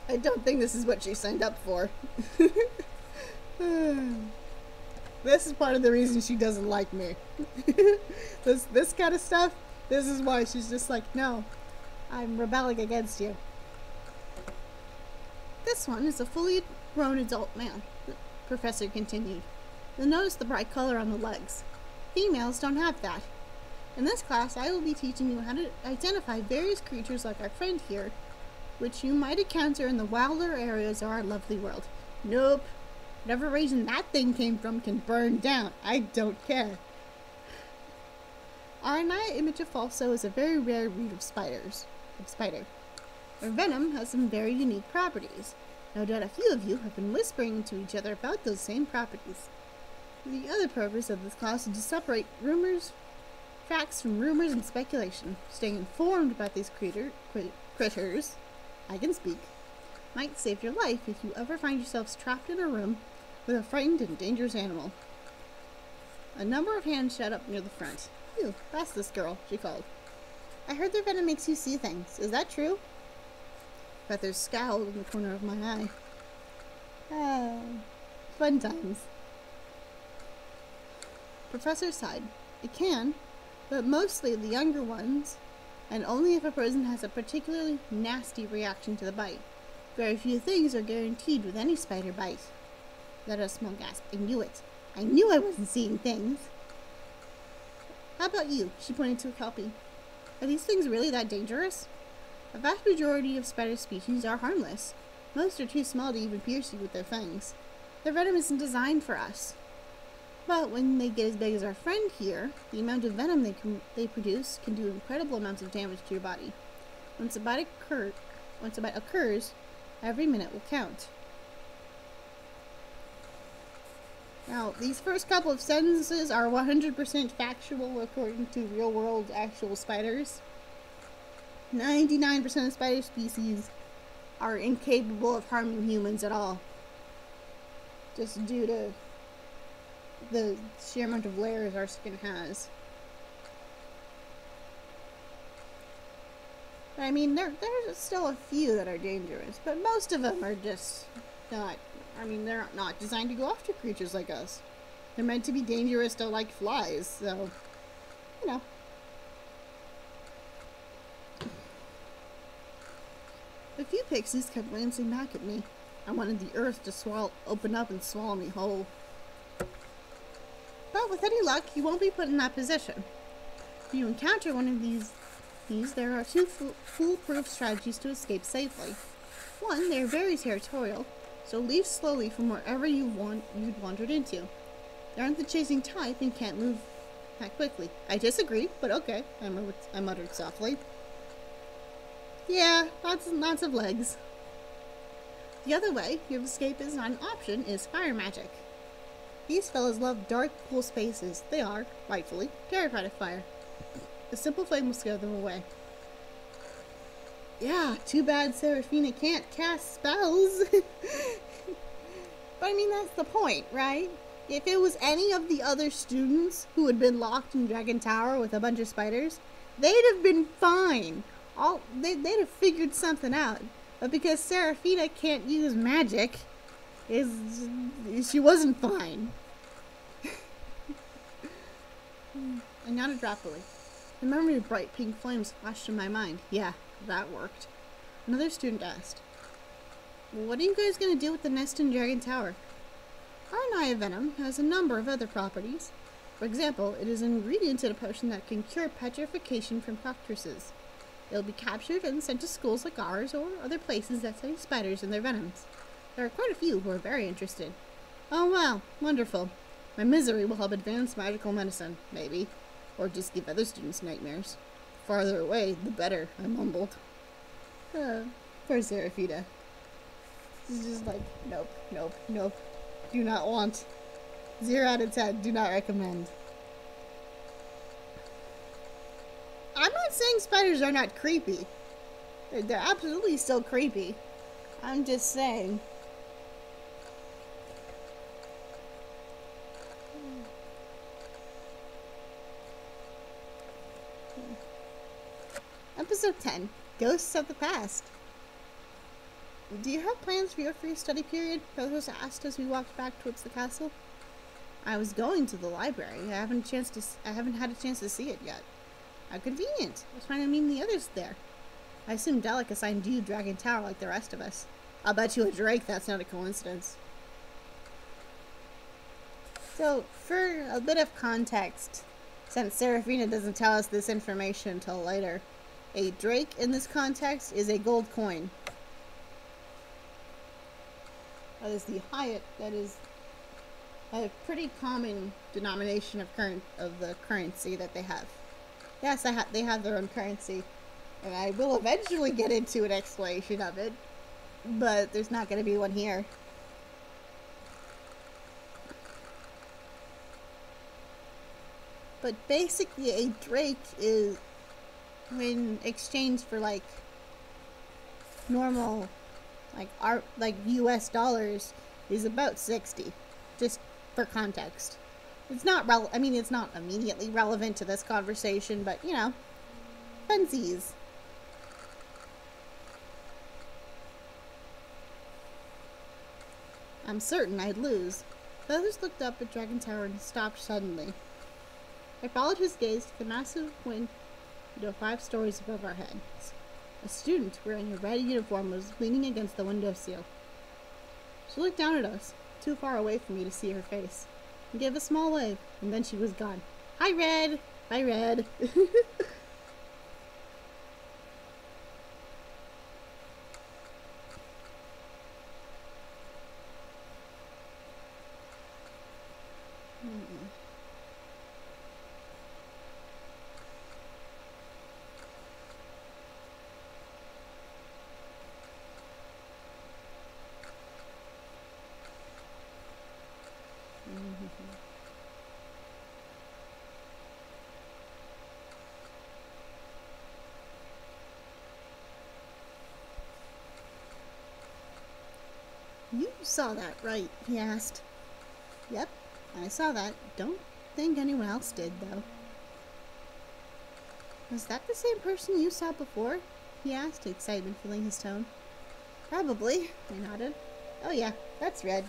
I don't think this is what she signed up for. This is part of the reason she doesn't like me. This kind of stuff, this is why she's just like, "No, I'm rebelling against you." "This one is a fully grown adult man," the professor continued. "You'll notice the bright color on the legs. Females don't have that. In this class, I will be teaching you how to identify various creatures like our friend here, which you might encounter in the wilder areas of our lovely world." Nope. Whatever region that thing came from can burn down. I don't care. Aranaya Imagefalso is a very rare breed of spider. Their venom has some very unique properties. No doubt a few of you have been whispering to each other about those same properties. The other purpose of this class is to separate facts from rumors and speculation, staying informed about these critters, I can speak. Might save your life if you ever find yourselves trapped in a room with a frightened and dangerous animal. A number of hands shot up near the front. "You, that's this girl," she called. "I heard their venom makes you see things. Is that true?" Feathers scowled in the corner of my eye. Ah, fun times. Professor sighed. "It can, but mostly the younger ones, and only if a person has a particularly nasty reaction to the bite. Very few things are guaranteed with any spider bite." Let a small gasp. "I knew it. I knew I wasn't seeing things." "How about you?" She pointed to a copy. "Are these things really that dangerous?" "A vast majority of spider species are harmless. Most are too small to even pierce you with their fangs. Their venom isn't designed for us. But when they get as big as our friend here, the amount of venom they produce can do incredible amounts of damage to your body. Once a bite occurs, every minute will count." Now, these first couple of sentences are 100% factual according to real-world actual spiders. 99% of spider species are incapable of harming humans at all, just due to the sheer amount of layers our skin has. I mean, there's still a few that are dangerous, but most of them are just not. I mean, they're not designed to go after creatures like us. They're meant to be dangerous to, like, flies, so, you know. A few pixies kept glancing back at me. I wanted the earth to open up and swallow me whole. But with any luck, you won't be put in that position. If you encounter one of these there are two foolproof strategies to escape safely. One, they're very territorial, so leave slowly from wherever you'd wandered into. They aren't the chasing type and can't move that quickly. "I disagree, but okay," I muttered softly. "Yeah, lots of legs." The other way your escape is not an option is fire magic. These fellows love dark, cool spaces. They are, rightfully, terrified of fire. A simple flame will scare them away. Yeah, too bad Seraphina can't cast spells. But I mean, that's the point, right? If it was any of the other students who had been locked in Dragon Tower with a bunch of spiders, they'd have been fine. They'd have figured something out. But because Seraphina can't use magic, she wasn't fine. I nodded rapidly. The memory of bright pink flames flashed in my mind. Yeah, that worked. Another student asked, "What are you guys going to do with the nest in Dragon Tower?" Arnaya venom has a number of other properties. For example, it is an ingredient in a potion that can cure petrification from proctresses. It will be captured and sent to schools like ours or other places that study spiders and their venoms. There are quite a few who are very interested. Oh wow, wonderful. My misery will help advance magical medicine, maybe. Or just give other students nightmares. Farther away, the better, I mumbled. Poor Seraphina. She's just like, nope, nope, nope. Do not want. 0 out of 10, do not recommend. I'm not saying spiders are not creepy. They're absolutely still creepy. I'm just saying. Episode 10, Ghosts of the Past. "Do you have plans for your free study period?" Prothos asked as we walked back towards the castle. "I was going to the library. I haven't had a chance to see it yet." "How convenient. I was trying to meet the others there." "I assume Delic assigned you Dragon Tower like the rest of us." "I'll bet you a Drake that's not a coincidence." So, for a bit of context, since Seraphina doesn't tell us this information until later, a Drake in this context is a gold coin. That is that is a pretty common denomination of the currency that they have. Yes, they have their own currency, and I will eventually get into an explanation of it, but there's not going to be one here. But basically, a Drake is, when exchanged for, like, normal, like US dollars is about 60, just for context. It's not it's not immediately relevant to this conversation, but you know, funsies. I'm certain I'd lose. Feathers looked up at Dragon Tower and stopped suddenly. I followed his gaze to the massive window 5 stories above our heads. A student wearing a red uniform was leaning against the windowsill. She looked down at us, too far away for me to see her face, and gave a small wave, and then she was gone. Hi, Red! Bye, Red! You saw that, right? He asked. Yep, I saw that. Don't think anyone else did, though. Was that the same person you saw before? He asked, excitement filling his tone. Probably, I nodded. Oh yeah, that's Red.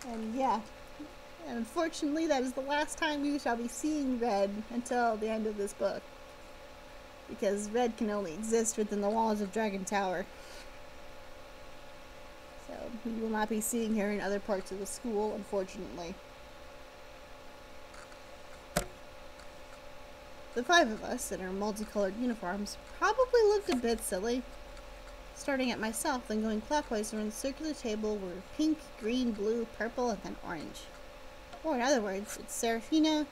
And yeah, and unfortunately that is the last time you shall be seeing Red until the end of this book. Because Red can only exist within the walls of Dragon Tower. So, we will not be seeing her in other parts of the school, unfortunately. The 5 of us, in our multicolored uniforms, probably looked a bit silly. Starting at myself, then going clockwise around the circular table were pink, green, blue, purple, and then orange. Or in other words, it's Seraphina,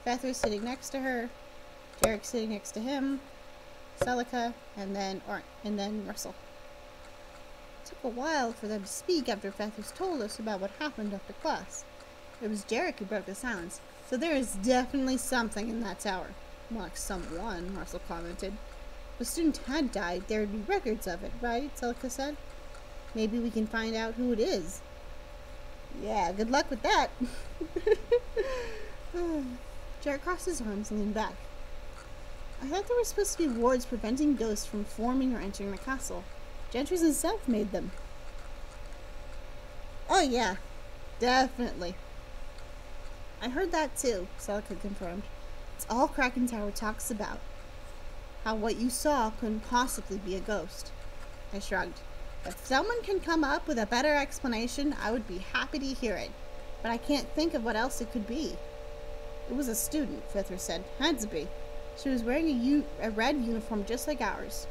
Feather sitting next to her, Jarek sitting next to him, Celica, and then Russell. It took a while for them to speak after Feathers told us about what happened after class. It was Jarek who broke the silence, so there is definitely something in that tower. More like someone, Russell commented. If a student had died, there would be records of it, right? Celica said. Maybe we can find out who it is. Yeah, good luck with that. Jarek crossed his arms and leaned back. I thought there were supposed to be wards preventing ghosts from forming or entering the castle. Gentry's himself made them. Oh yeah, definitely. I heard that too, Celica confirmed. It's all Kraken Tower talks about. How what you saw couldn't possibly be a ghost. I shrugged. If someone can come up with a better explanation, I would be happy to hear it. But I can't think of what else it could be. It was a student, Fithra said. Had to be. She was wearing a red uniform just like ours.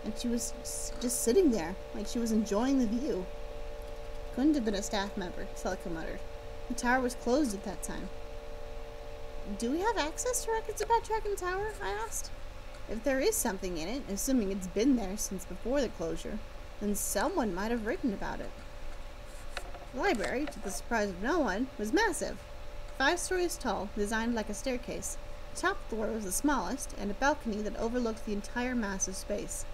And she was just sitting there, like she was enjoying the view. Couldn't have been a staff member, Celica muttered. The tower was closed at that time. Do we have access to records about Dragon Tower? I asked. If there is something in it, assuming it's been there since before the closure, then someone might have written about it. The library, to the surprise of no one, was massive. 5 stories tall, designed like a staircase. The top floor was the smallest, and a balcony that overlooked the entire massive space.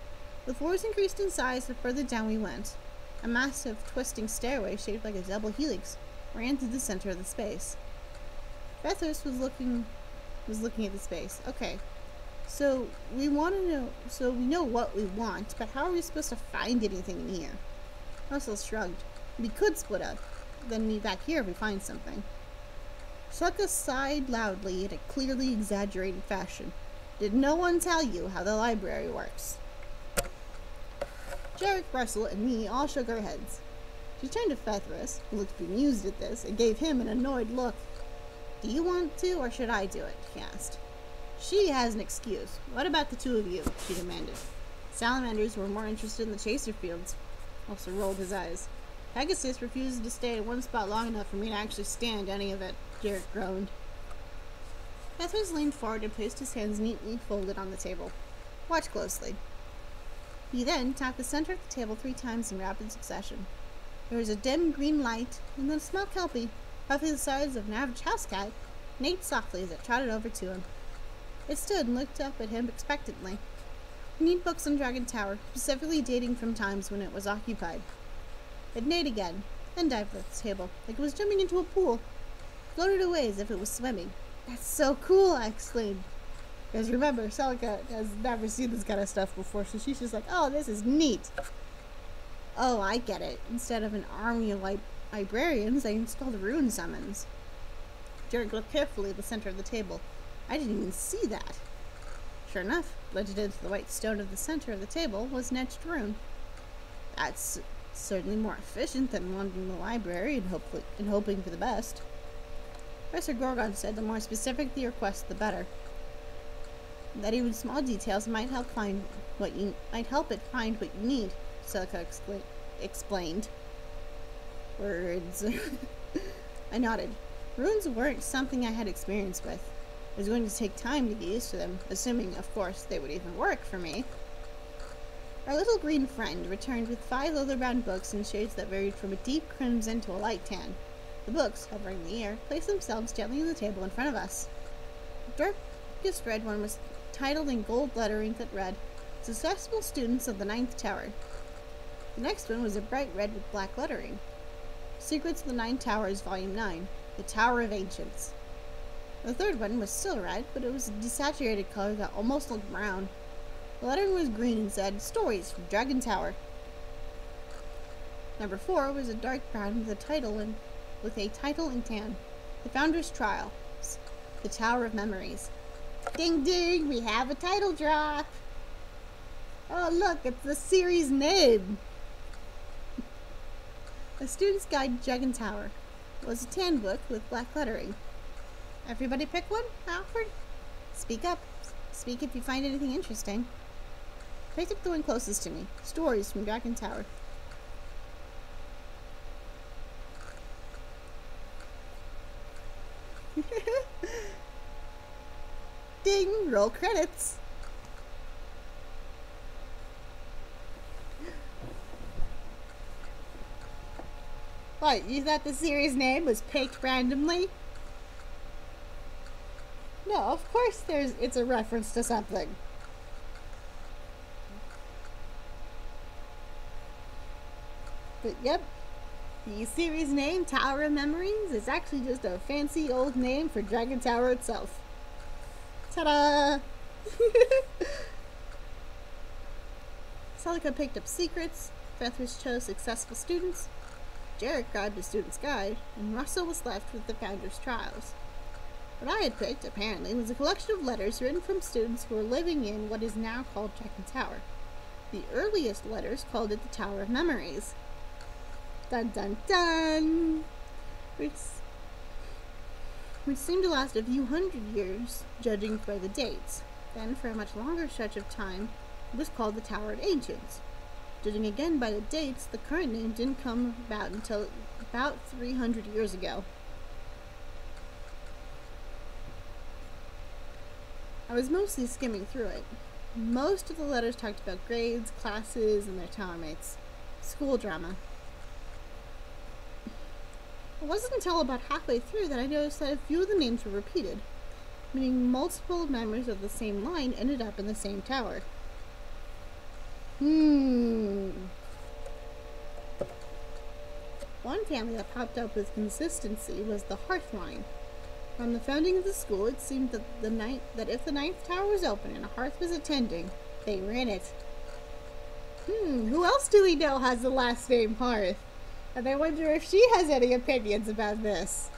The floors increased in size the further down we went. A massive, twisting stairway shaped like a double helix ran through the center of the space. Bethos was looking at the space. Okay, so we know what we want, but how are we supposed to find anything in here? Russell shrugged. We could split up, then meet back here if we find something. Celica sighed loudly in a clearly exaggerated fashion. Did no one tell you how the library works? Jarek, Russell, and me all shook our heads. She turned to Fethris, who looked bemused at this, and gave him an annoyed look. Do you want to, or should I do it? She asked. She has an excuse. What about the 2 of you? She demanded. Salamanders were more interested in the chaser fields. Russell rolled his eyes. Pegasus refused to stay in one spot long enough for me to actually stand any of it, Jarek groaned. Fethris leaned forward and placed his hands neatly folded on the table. Watch closely. He then tapped the center of the table 3 times in rapid succession. There was a dim green light, and then a small kelpie, roughly the size of an average house cat, neighed softly as it trotted over to him. It stood and looked up at him expectantly. Neat books on Dragon Tower, specifically dating from times when it was occupied. It neighed again, then dived off the table, like it was jumping into a pool. Floated away as if it was swimming. That's so cool, I exclaimed. Because remember, Celica has never seen this kind of stuff before, so she's just like, oh, this is neat. Oh, I get it. Instead of an army of librarians, they installed rune summons. Jarek looked carefully at the center of the table. I didn't even see that. Sure enough, blended into the white stone of the center of the table was an etched rune. That's certainly more efficient than wandering the library and hoping for the best. Professor Gorgon said the more specific the request, the better. That even small details might help it find what you need, Celica explained. Words. I nodded. Runes weren't something I had experience with. It was going to take time to get used to them, assuming, of course, they would even work for me. Our little green friend returned with 5 leather-bound books in shades that varied from a deep crimson to a light tan. The books, hovering in the air, placed themselves gently on the table in front of us. The darkest red one was titled in gold lettering that read, Successful Students of the Ninth Tower. The next one was a bright red with black lettering. Secrets of the Nine Towers, Volume 9, The Tower of Ancients. The third one was still red, but it was a desaturated color that almost looked brown. The lettering was green and said, Stories from Dragon Tower. Number 4 was a dark brown with a title in tan. The Founder's Trial. The Tower of Memories. Ding ding, we have a title drop. Oh look, it's the series name. A Student's Guide to Dragon Tower was a tan book with black lettering. Everybody pick one? Alfred? Speak up. Speak if you find anything interesting. I took the one closest to me. Stories from Dragon Tower. Ding! Roll credits. What, you thought the series name was picked randomly? No, of course it's a reference to something. But yep, the series name, Tower of Memories, is actually just a fancy old name for Dragon Tower itself. Ta-da! Celica picked up Secrets, Fethris chose Successful Students, Jarek grabbed a Student's Guide, and Russell was left with the Founder's Trials. What I had picked, apparently, was a collection of letters written from students who were living in what is now called Dragon Tower. The earliest letters called it the Tower of Memories. Dun dun dun! Which seemed to last a few hundred years, judging by the dates. Then, for a much longer stretch of time, it was called the Tower of Ancients. Judging again by the dates, the current name didn't come about until about 300 years ago. I was mostly skimming through it. Most of the letters talked about grades, classes, and their tower mates. School drama. It wasn't until about halfway through that I noticed that a few of the names were repeated, meaning multiple members of the same line ended up in the same tower. One family that popped up with consistency was the Hearth line. From the founding of the school, it seemed that if the ninth tower was open and a hearth was attending, they were in it. Who else do we know has the last name Hearth? And I wonder if she has any opinions about this.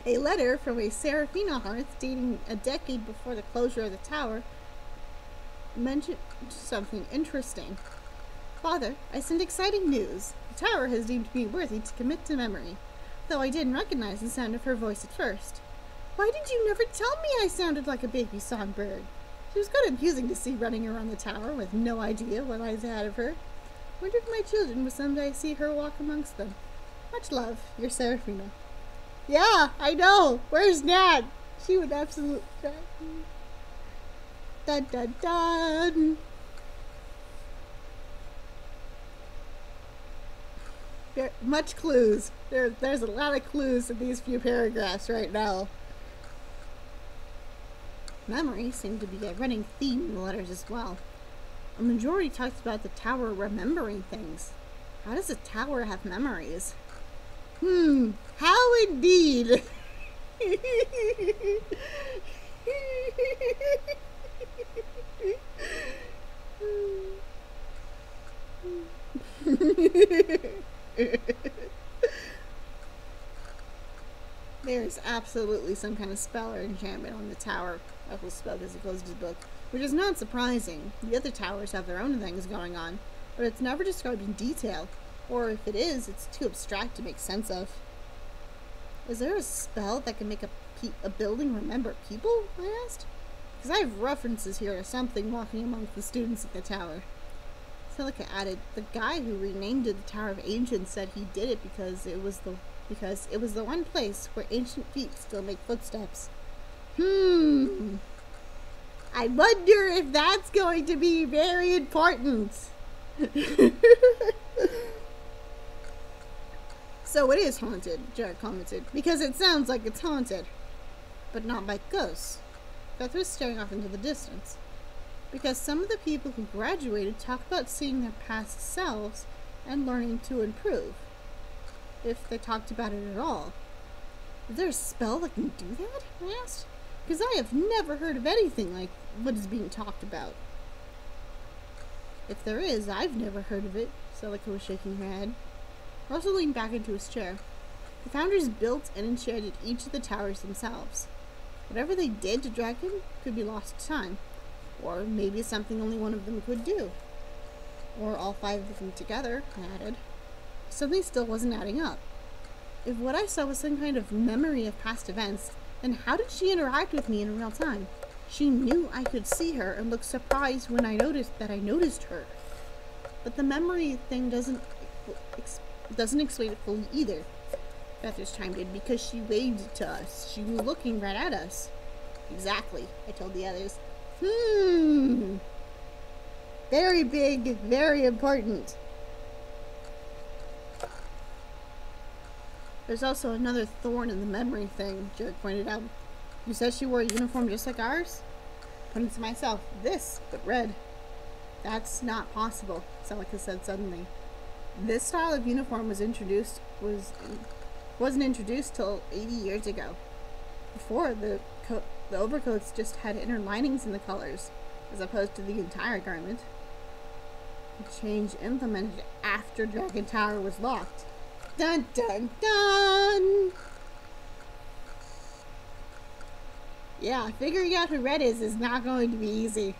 A letter from a Seraphina Hearth dating a decade before the closure of the tower mentioned something interesting. Father, I send exciting news. The tower has deemed me worthy to commit to memory, though I didn't recognize the sound of her voice at first. Why did you never tell me I sounded like a baby songbird? She was kind of amusing to see running around the tower with no idea what lies ahead of her. Wonder if my children will someday see her walk amongst them. Much love, your Seraphina. Yeah, I know. Where's Nat? She would absolutely... Dun dun dun. Much clues. There's a lot of clues in these few paragraphs right now. memory seemed to be a running theme in the letters as well. A majority talks about the tower remembering things. How does a tower have memories? How indeed? There's absolutely some kind of spell or enchantment on the tower. Eccles spoke as he closed his book, which is not surprising. The other towers have their own things going on, but it's never described in detail, or if it is, it's too abstract to make sense of. Is there a spell that can make a building remember people? I asked. Because I have references here to something walking amongst the students at the tower. Celica added, the guy who renamed it the Tower of Ancients said he did it because it was the one place where ancient feet still make footsteps. I wonder if that's going to be very important. So it is haunted, Jared commented, because it sounds like it's haunted, but not by ghosts. Beth was staring off into the distance, because some of the people who graduated talk about seeing their past selves and learning to improve. If they talked about it at all. Is there a spell that can do that? I asked. Because I have never heard of anything like what is being talked about. If there is, I've never heard of it, Celica was shaking her head. Russell leaned back into his chair. The founders built and enchanted each of the towers themselves. Whatever they did to Dragon could be lost to time. Or maybe something only one of them could do. Or all 5 of them together, I added. Something still wasn't adding up. If what I saw was some kind of memory of past events, then how did she interact with me in real time? She knew I could see her and looked surprised when I noticed her. But the memory thing doesn't explain it fully either. Bethers chimed in, because she waved to us. She was looking right at us. Exactly, I told the others. Very big, very important. There's also another thorn in the memory thing, Jared pointed out. You said she wore a uniform just like ours? Pointed to myself. This, but red. That's not possible, Celica said suddenly. This style of uniform wasn't introduced till 80 years ago. Before, the overcoats just had inner linings in the colors, as opposed to the entire garment. A change implemented after Dragon Tower was locked. Dun dun dun! Yeah, figuring out who Red is not going to be easy.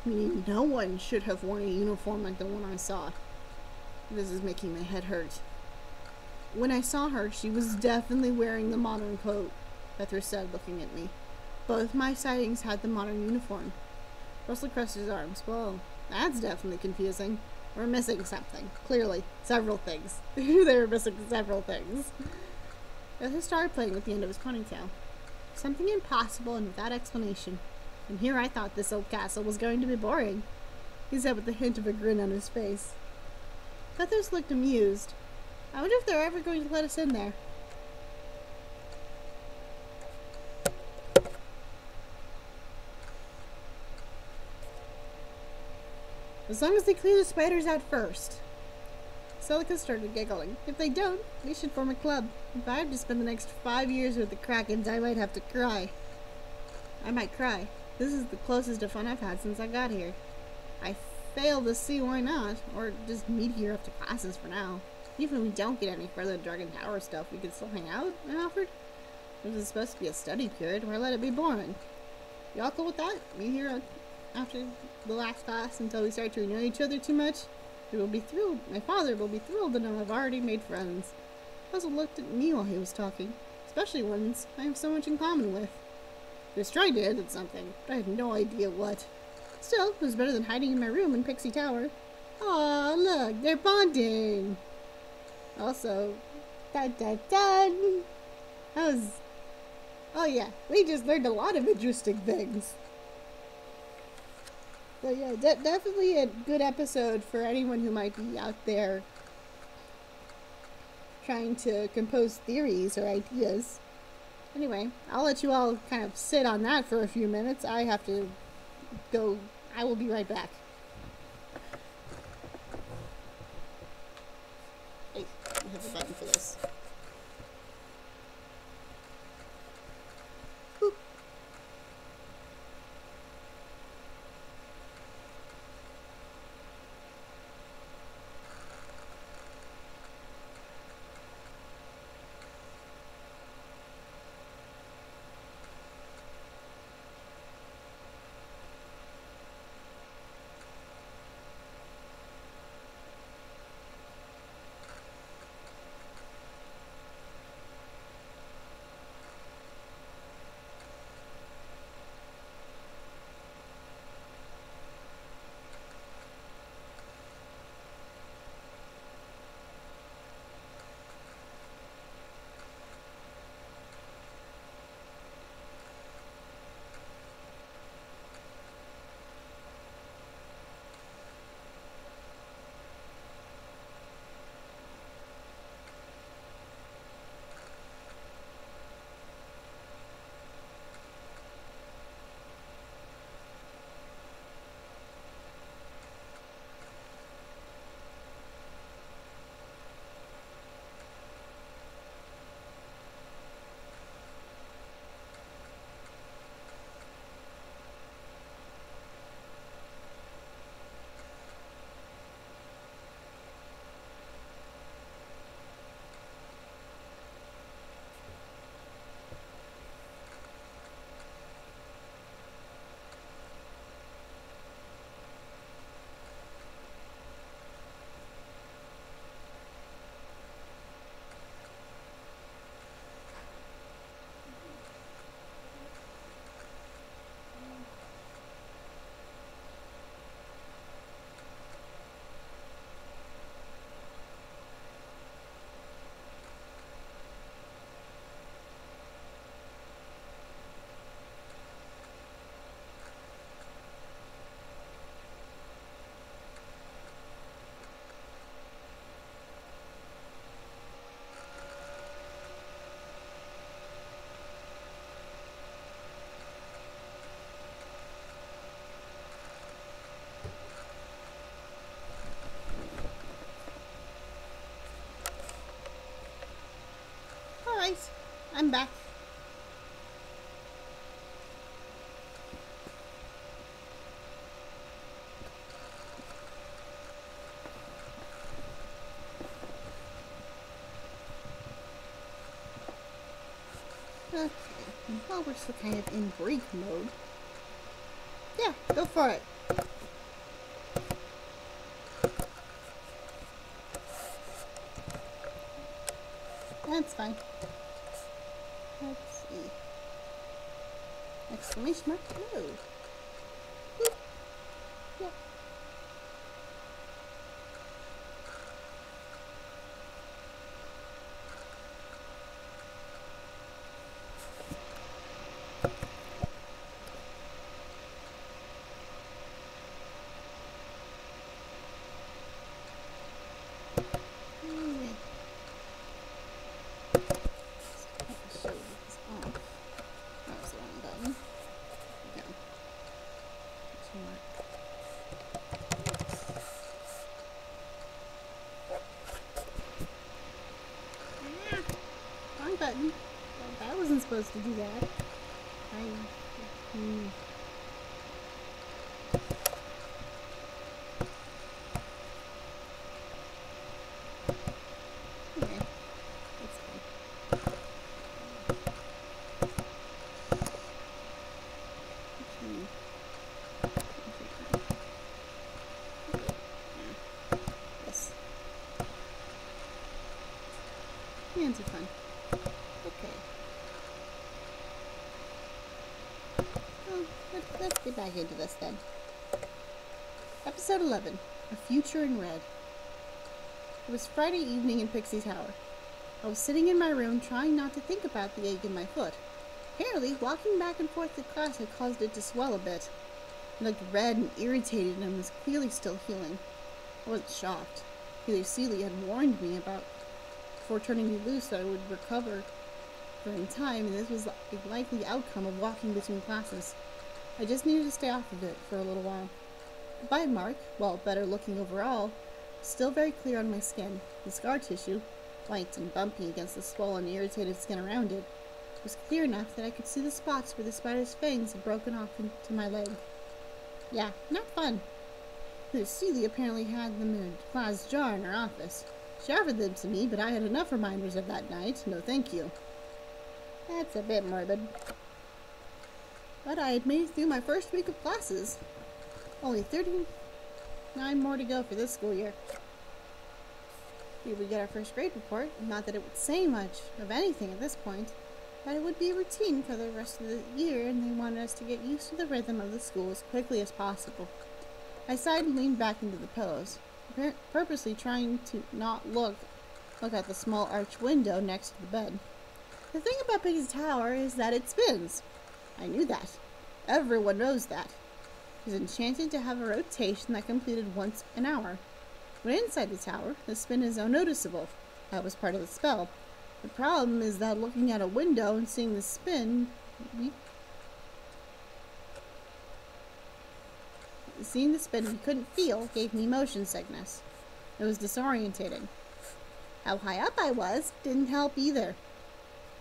I mean, no one should have worn a uniform like the one I saw. This is making my head hurt. When I saw her, she was definitely wearing the modern coat, Bethra said, looking at me. Both my sightings had the modern uniform. Russell crossed his arms. Whoa, that's definitely confusing. We're missing something. Clearly. Several things. They were missing several things. Bethra started playing with the end of his ponytail. Something impossible and without explanation. And here I thought this old castle was going to be boring. He said with a hint of a grin on his face. Bethers looked amused. I wonder if they're ever going to let us in there. As long as they clear the spiders out first. Celica started giggling. If they don't, we should form a club. If I have to spend the next 5 years with the Krakens, I might have to cry. I might cry. This is the closest to fun I've had since I got here. I fail to see why not, or just meet here after classes for now. Even if we don't get any further Dragon Tower stuff, we could still hang out, I offered. This is supposed to be a study period, why let it be boring? Y'all cool with that? Meet here after the last class until we start to know each other too much? We will be thrilled. My father will be thrilled to know I've already made friends. Puzzle looked at me while he was talking, especially ones I have so much in common with. He was trying to hint at something, but I had no idea what. Still, it was better than hiding in my room in Pixie Tower. Aw, look, they're bonding! Also, dun dun dun! Oh yeah, we just learned a lot of interesting things. So yeah, definitely a good episode for anyone who might be out there trying to compose theories or ideas. Anyway, I'll let you all kind of sit on that for a few minutes. I have to go. I will be right back. Hey, I have a button for this. Boop. All right, I'm back. Okay, and while we're still kind of in break mode, yeah, go for it. That's fine. Let's see. Exclamation mark, no. Boop. Yep. Button. Well, that wasn't supposed to do that. Okay, that's fine. Yes. Hands are fun. Okay. Well, let's get back into this then. Episode 11, A Future in Red. It was Friday evening in Pixie's Tower. I was sitting in my room trying not to think about the ache in my foot. Apparently, walking back and forth to class had caused it to swell a bit. It looked red and irritated and was clearly still healing. I wasn't shocked. Celia had warned me about before turning me loose that I would recover buffer in time, and this was a likely outcome of walking between classes. I just needed to stay off of it for a little while. The bite mark, while better looking overall, still very clear on my skin. The scar tissue, white and bumpy against the swollen, irritated skin around it, was clear enough that I could see the spots where the spider's fangs had broken off into my leg. Yeah, not fun. Celia apparently had them in a glass jar in her office. She offered them to me, but I had enough reminders of that night. No thank you. That's a bit morbid. But I had made it through my first week of classes. Only 39 more to go for this school year. We would get our first grade report. Not that it would say much of anything at this point, but it would be a routine for the rest of the year, and they wanted us to get used to the rhythm of the school as quickly as possible. I sighed and leaned back into the pillows, purposely trying to not look at the small arched window next to the bed. The thing about Piggy's Tower is that it spins. I knew that. Everyone knows that. It was enchanted to have a rotation that completed once an hour. When inside the tower, the spin is unnoticeable. That was part of the spell. The problem is that looking at a window and seeing the spin, we couldn't feel gave me motion sickness. It was disorientating. How high up I was didn't help either.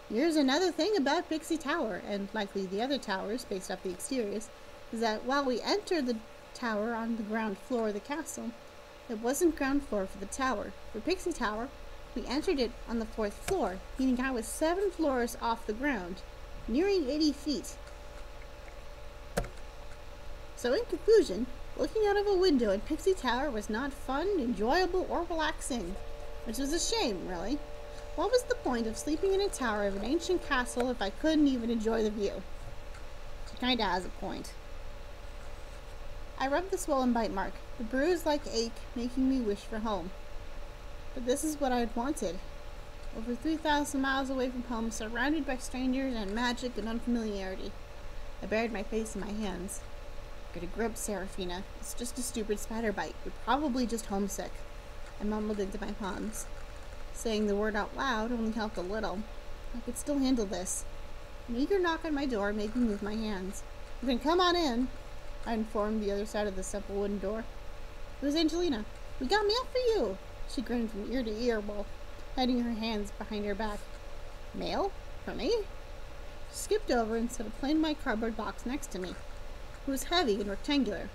Here's another thing about Pixie Tower, and likely the other towers based off the exteriors, is that while we entered the tower on the ground floor of the castle, it wasn't ground floor for the tower. For Pixie Tower, we entered it on the 4th floor, meaning I was 7 floors off the ground, nearing 80 feet. So in conclusion, looking out of a window at Pixie Tower was not fun, enjoyable, or relaxing, which was a shame, really. What was the point of sleeping in a tower of an ancient castle if I couldn't even enjoy the view? She kinda has a point. I rubbed the swollen bite mark, the bruise-like ache making me wish for home. But this is what I'd wanted. Over 3,000 miles away from home, surrounded by strangers and magic and unfamiliarity. I buried my face in my hands. Get a grip, Seraphina. It's just a stupid spider bite. You're probably just homesick. I mumbled into my palms. Saying the word out loud only helped a little. I could still handle this. An eager knock on my door made me move my hands. You can come on in, I informed the other side of the simple wooden door. It was Angelina. We got mail for you. She grinned from ear to ear while hiding her hands behind her back. Mail? For me? She skipped over and set a plain white cardboard box next to me. It was heavy and rectangular.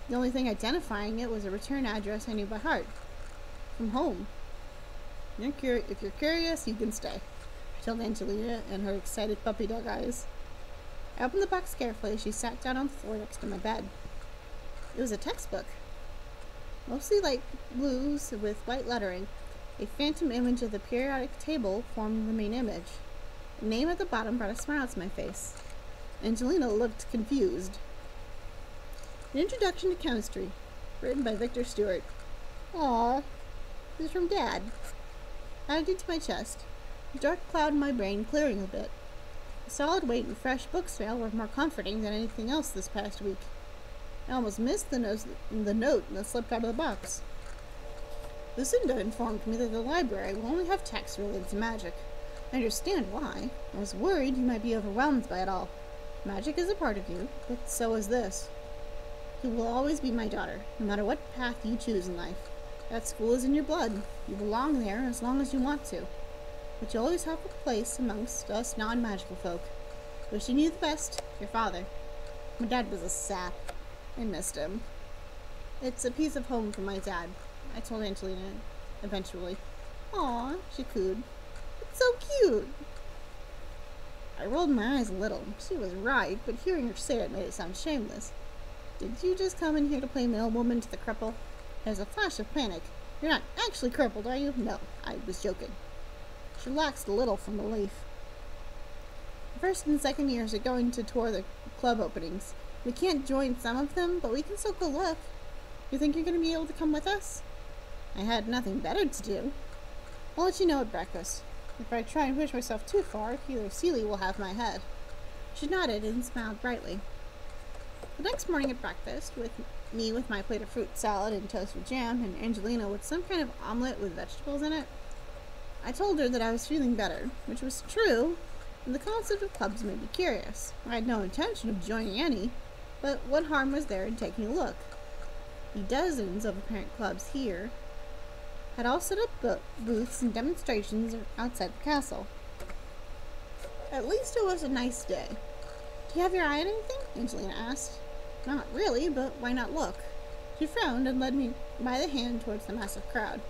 The only thing identifying it was a return address I knew by heart. From home. If you're curious, you can stay, I told Angelina and her excited puppy dog eyes. I opened the box carefully as she sat down on the floor next to my bed. It was a textbook. Mostly light blues with white lettering. A phantom image of the periodic table formed the main image. The name at the bottom brought a smile to my face. Angelina looked confused. An Introduction to Chemistry, written by Victor Stewart. Aww, this is from Dad. I hugged it to my chest, a dark cloud in my brain clearing a bit. The solid weight and fresh book smell were more comforting than anything else this past week. I almost missed the note that slipped out of the box. Lucinda informed me that the library will only have texts related to magic. I understand why. I was worried you might be overwhelmed by it all. Magic is a part of you, but so is this. You will always be my daughter, no matter what path you choose in life. That school is in your blood. You belong there as long as you want to. But you always have a place amongst us non-magical folk. Wishing you the best, your father. My dad was a sap. I missed him. It's a piece of home for my dad, I told Angelina eventually. Aw, she cooed. It's so cute. I rolled my eyes a little. She was right, but hearing her say it made it sound shameless. Did you just come in here to play mailwoman to the cripple? There's a flash of panic. You're not actually crippled, are you? No, I was joking. She relaxed a little from relief. The first and second years are going to tour the club openings. We can't join some of them, but we can still go look. You think you're going to be able to come with us? I had nothing better to do. I'll let you know at breakfast. If I try and push myself too far, either Celie will have my head. She nodded and smiled brightly. The next morning at breakfast, with my plate of fruit salad and toast with jam, and Angelina with some kind of omelet with vegetables in it, I told her that I was feeling better, which was true, and the concept of clubs made me curious. I had no intention of joining any, but what harm was there in taking a look? The dozens of apparent clubs here had all set up booths and demonstrations outside the castle. At least it was a nice day. Do you have your eye on anything? Angelina asked. Not really, but why not look? She frowned and led me by the hand towards the massive crowd.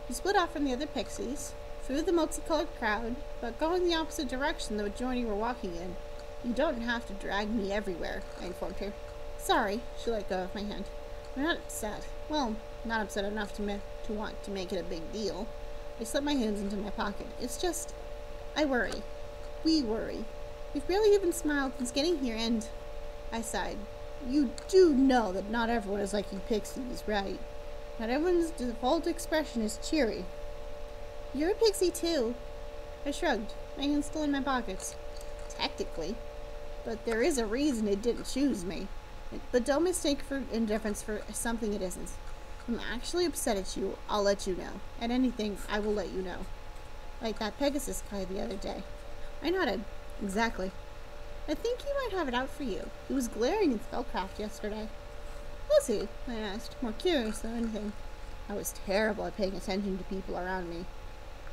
We split off from the other pixies, through the multicolored crowd, but going the opposite direction the majority were walking in. You don't have to drag me everywhere, I informed her. Sorry, she let go of my hand. I'm not upset. Well, not upset enough to want to make it a big deal. I slipped my hands into my pocket. It's just, I worry. We worry. We've barely even smiled since getting here, and I sighed. You do know that not everyone is like you pixies, right? Not everyone's default expression is cheery. You're a pixie too. I shrugged, my hands still in my pockets. Technically. But there is a reason it didn't choose me. But don't mistake for indifference for something it isn't. If I'm actually upset at you, I'll let you know. At anything, I will let you know. Like that Pegasus guy the other day. I nodded. Exactly. I think he might have it out for you. He was glaring in spellcraft yesterday. Was he? I asked, more curious than anything. I was terrible at paying attention to people around me.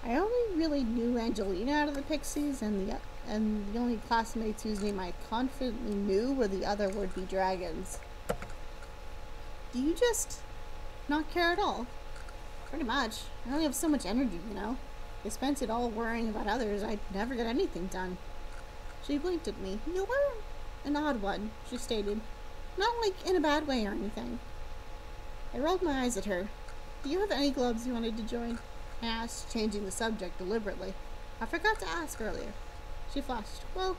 I only really knew Angelina out of the pixies, and the only classmates whose name I confidently knew were the other would-be dragons. Do you just not care at all? Pretty much. I only have so much energy, you know. If I spent it all worrying about others, I'd never get anything done. She blinked at me. You were an odd one, she stated. Not like in a bad way or anything. I rolled my eyes at her. Do you have any clubs you wanted to join? I asked, changing the subject deliberately. I forgot to ask earlier. She flushed. Well,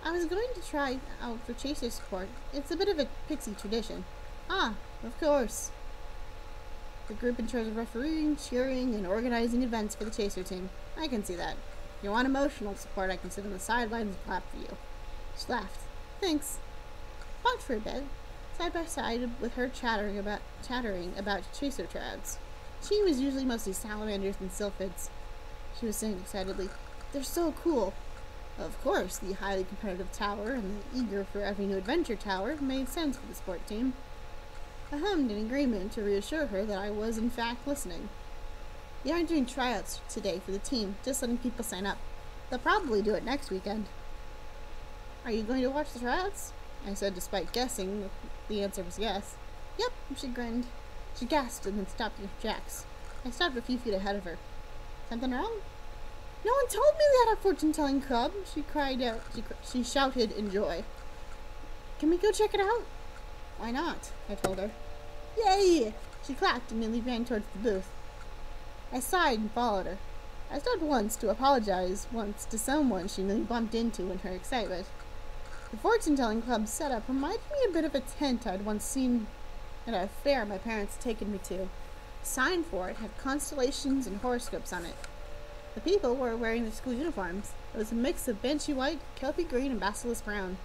I was going to try out for Chaser support. It's a bit of a pixie tradition. Ah, of course. The group in charge of refereeing, cheering, and organizing events for the Chaser team. I can see that. If you want emotional support, I can sit on the sidelines and clap for you. She laughed. Thanks. Walked for a bit, side by side with her chattering about Chaser tryouts. She was usually mostly salamanders and sylphids. She was saying excitedly, They're so cool. Of course, the highly competitive tower and the eager for every new adventure tower made sense for the sport team. I hummed in agreement to reassure her that I was in fact listening. They aren't doing tryouts today for the team, just letting people sign up. They'll probably do it next weekend. Are you going to watch the tryouts? I said, despite guessing that the answer was yes. Yep, she grinned. She gasped and then stopped in her tracks. I stopped a few feet ahead of her. Something wrong? No one told me they had a fortune-telling club, she cried out. She shouted in joy. Can we go check it out? Why not? I told her. Yay! She clapped and nearly ran towards the booth. I sighed and followed her. I stopped once to apologize to someone she nearly bumped into in her excitement. The fortune-telling club setup reminded me a bit of a tent I'd once seen at a fair my parents had taken me to. The sign for it had constellations and horoscopes on it. The people were wearing their school uniforms. It was a mix of Banshee white, Kelpie green, and Basilisk brown.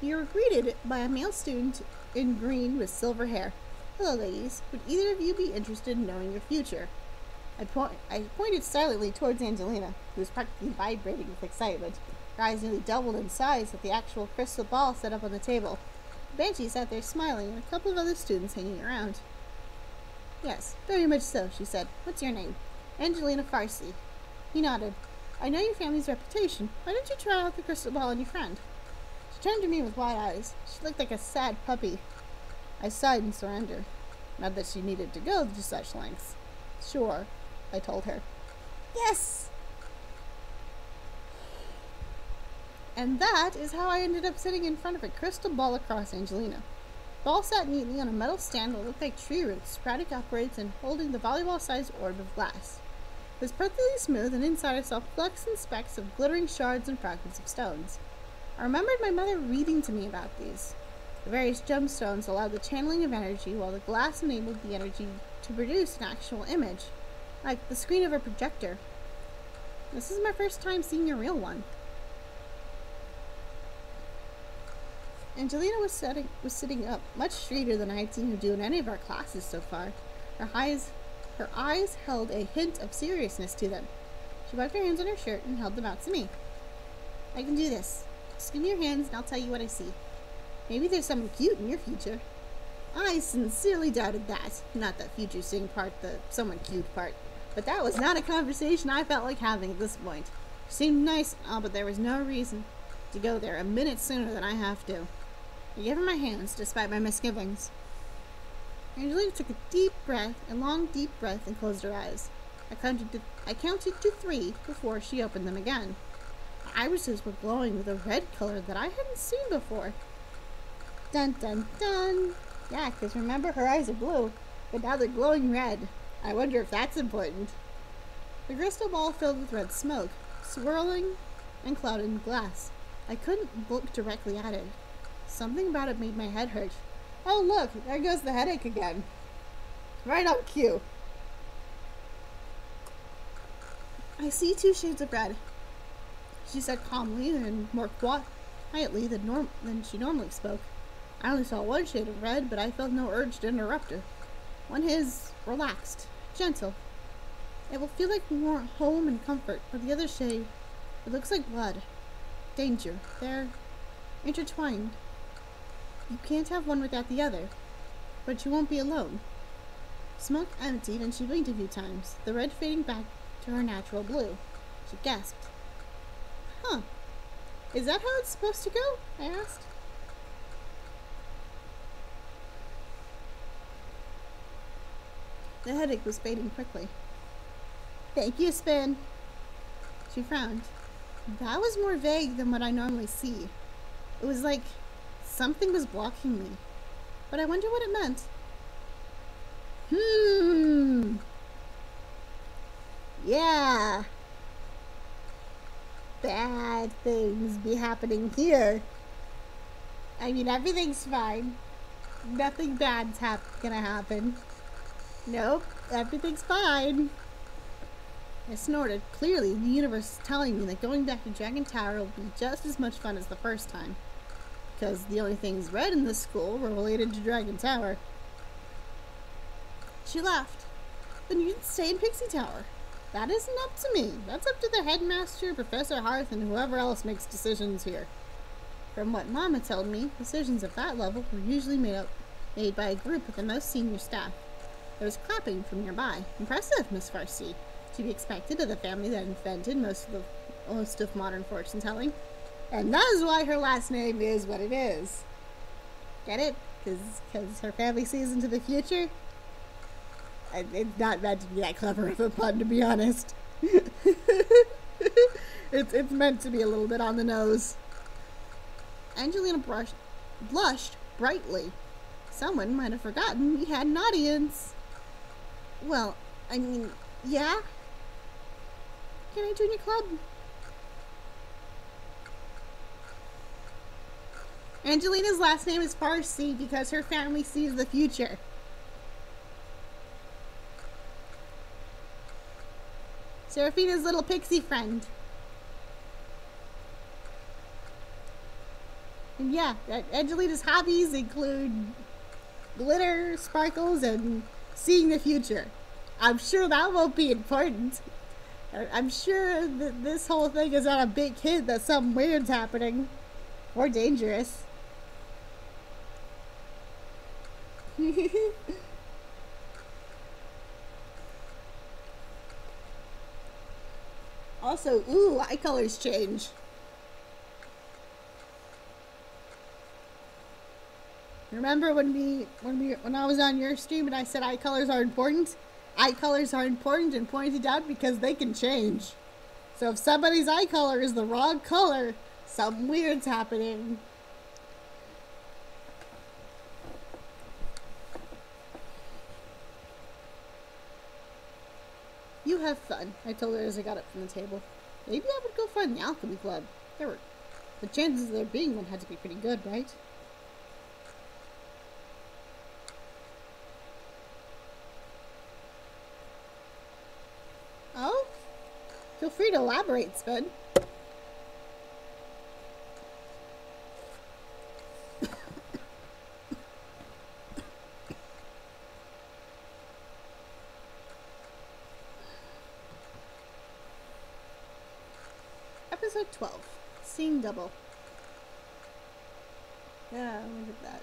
You were greeted by a male student in green with silver hair. Hello, ladies. Would either of you be interested in knowing your future? I pointed silently towards Angelina, who was practically vibrating with excitement. Her eyes nearly doubled in size at the actual crystal ball set up on the table. Banshee sat there smiling, and a couple of other students hanging around. Yes, very much so, she said. What's your name? Angelina Farsi. He nodded. I know your family's reputation. Why don't you try out the crystal ball on your friend? She turned to me with wide eyes. She looked like a sad puppy. I sighed in surrender. Not that she needed to go to such lengths. Sure, I told her. Yes! And that is how I ended up sitting in front of a crystal ball across Angelina. The ball sat neatly on a metal stand that looked like tree roots sprouting upwards and holding the volleyball-sized orb of glass. It was perfectly smooth, and inside I saw flecks and specks of glittering shards and fragments of stones. I remembered my mother reading to me about these. The various gemstones allowed the channeling of energy, while the glass enabled the energy to produce an actual image, like the screen of a projector. This is my first time seeing a real one. Angelina was sitting up, much straighter than I had seen her do in any of our classes so far. Her eyes Her eyes held a hint of seriousness to them. She wiped her hands on her shirt and held them out to me. I can do this. Just give me your hands and I'll tell you what I see. Maybe there's someone cute in your future. I sincerely doubted that. Not the future seeing part, the someone cute part. But that was not a conversation I felt like having at this point. She seemed nice, but there was no reason to go there a minute sooner than I have to. I gave her my hands, despite my misgivings. Angelina took a long deep breath and closed her eyes. I counted to 3 before she opened them again. Her irises were glowing with a red color that I hadn't seen before. Dun dun dun! Yeah, because remember, her eyes are blue, but now they're glowing red. I wonder if that's important. The crystal ball filled with red smoke, swirling and clouded in glass. I couldn't look directly at it. Something about it made my head hurt. Oh look, there goes the headache again. Right on cue. I see 2 shades of red, she said calmly and more quietly than she normally spoke. I only saw 1 shade of red, but I felt no urge to interrupt her. One is relaxed, gentle. It will feel like more home and comfort, but the other shade, it looks like blood. Danger. They're intertwined. You can't have one without the other, but you won't be alone. Smoke emptied and she blinked a few times, the red fading back to her natural blue. She gasped. Huh. Is that how it's supposed to go? I asked. The headache was fading quickly. Thank you, Spin. She frowned. That was more vague than what I normally see. It was like something was blocking me. But I wonder what it meant. Yeah. Bad things be happening here. I mean, everything's fine. Nothing bad's gonna happen. Nope, everything's fine. I snorted. Clearly, the universe is telling me that going back to Dragon Tower will be just as much fun as the first time. Because the only things red in this school were related to Dragon Tower. She laughed. Then you can stay in Pixie Tower. That isn't up to me. That's up to the headmaster, Professor Hearth, and whoever else makes decisions here. From what Mama told me, decisions of that level were usually made by a group of the most senior staff. There was clapping from nearby. Impressive, Miss Farsi. To be expected of the family that invented most of modern fortune telling. And that is why her last name is what it is. Get it? Because her family sees into the future? It's not meant to be that clever of a pun, to be honest. It's meant to be a little bit on the nose. Angelina blushed brightly. Someone might have forgotten we had an audience. Well, I mean, yeah? Can I join your club? Angelina's last name is Farsi because her family sees the future. Seraphina's little pixie friend. And yeah, Angelina's hobbies include glitter, sparkles, and seeing the future. I'm sure that won't be important. I'm sure that this whole thing is not a big hint that something weird's happening. Or dangerous. Also, ooh, eye colors change. Remember when I was on your stream and I said eye colors are important? Eye colors are important and pointed out because they can change. So if somebody's eye color is the wrong color, something weird's happening. You have fun, I told her as I got up from the table. Maybe I would go find the alchemy club. The chances of there being one had to be pretty good, right? Oh? Feel free to elaborate, Spud. at 12. Seeing double. Yeah, look at that.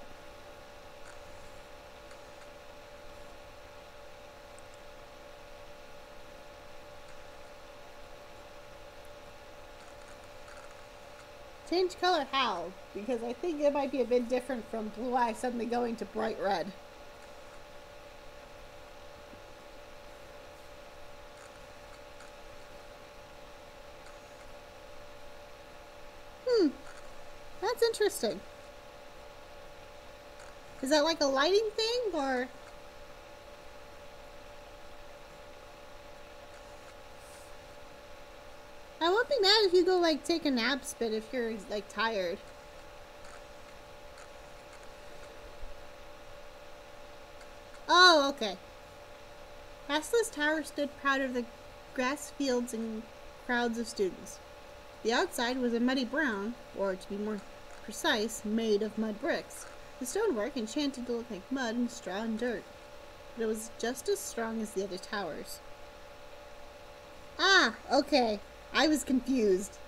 Change color how? Because I think it might be a bit different from blue eye suddenly going to bright red. That's interesting. Is that like a lighting thing, or? I won't be mad if you go like take a nap spit if you're like tired. Oh, okay. Past this tower stood proud of the grass fields and crowds of students. The outside was a muddy brown, or to be more precise, made of mud bricks. The stonework enchanted to look like mud and straw and dirt, but it was just as strong as the other towers. Ah, okay. I was confused.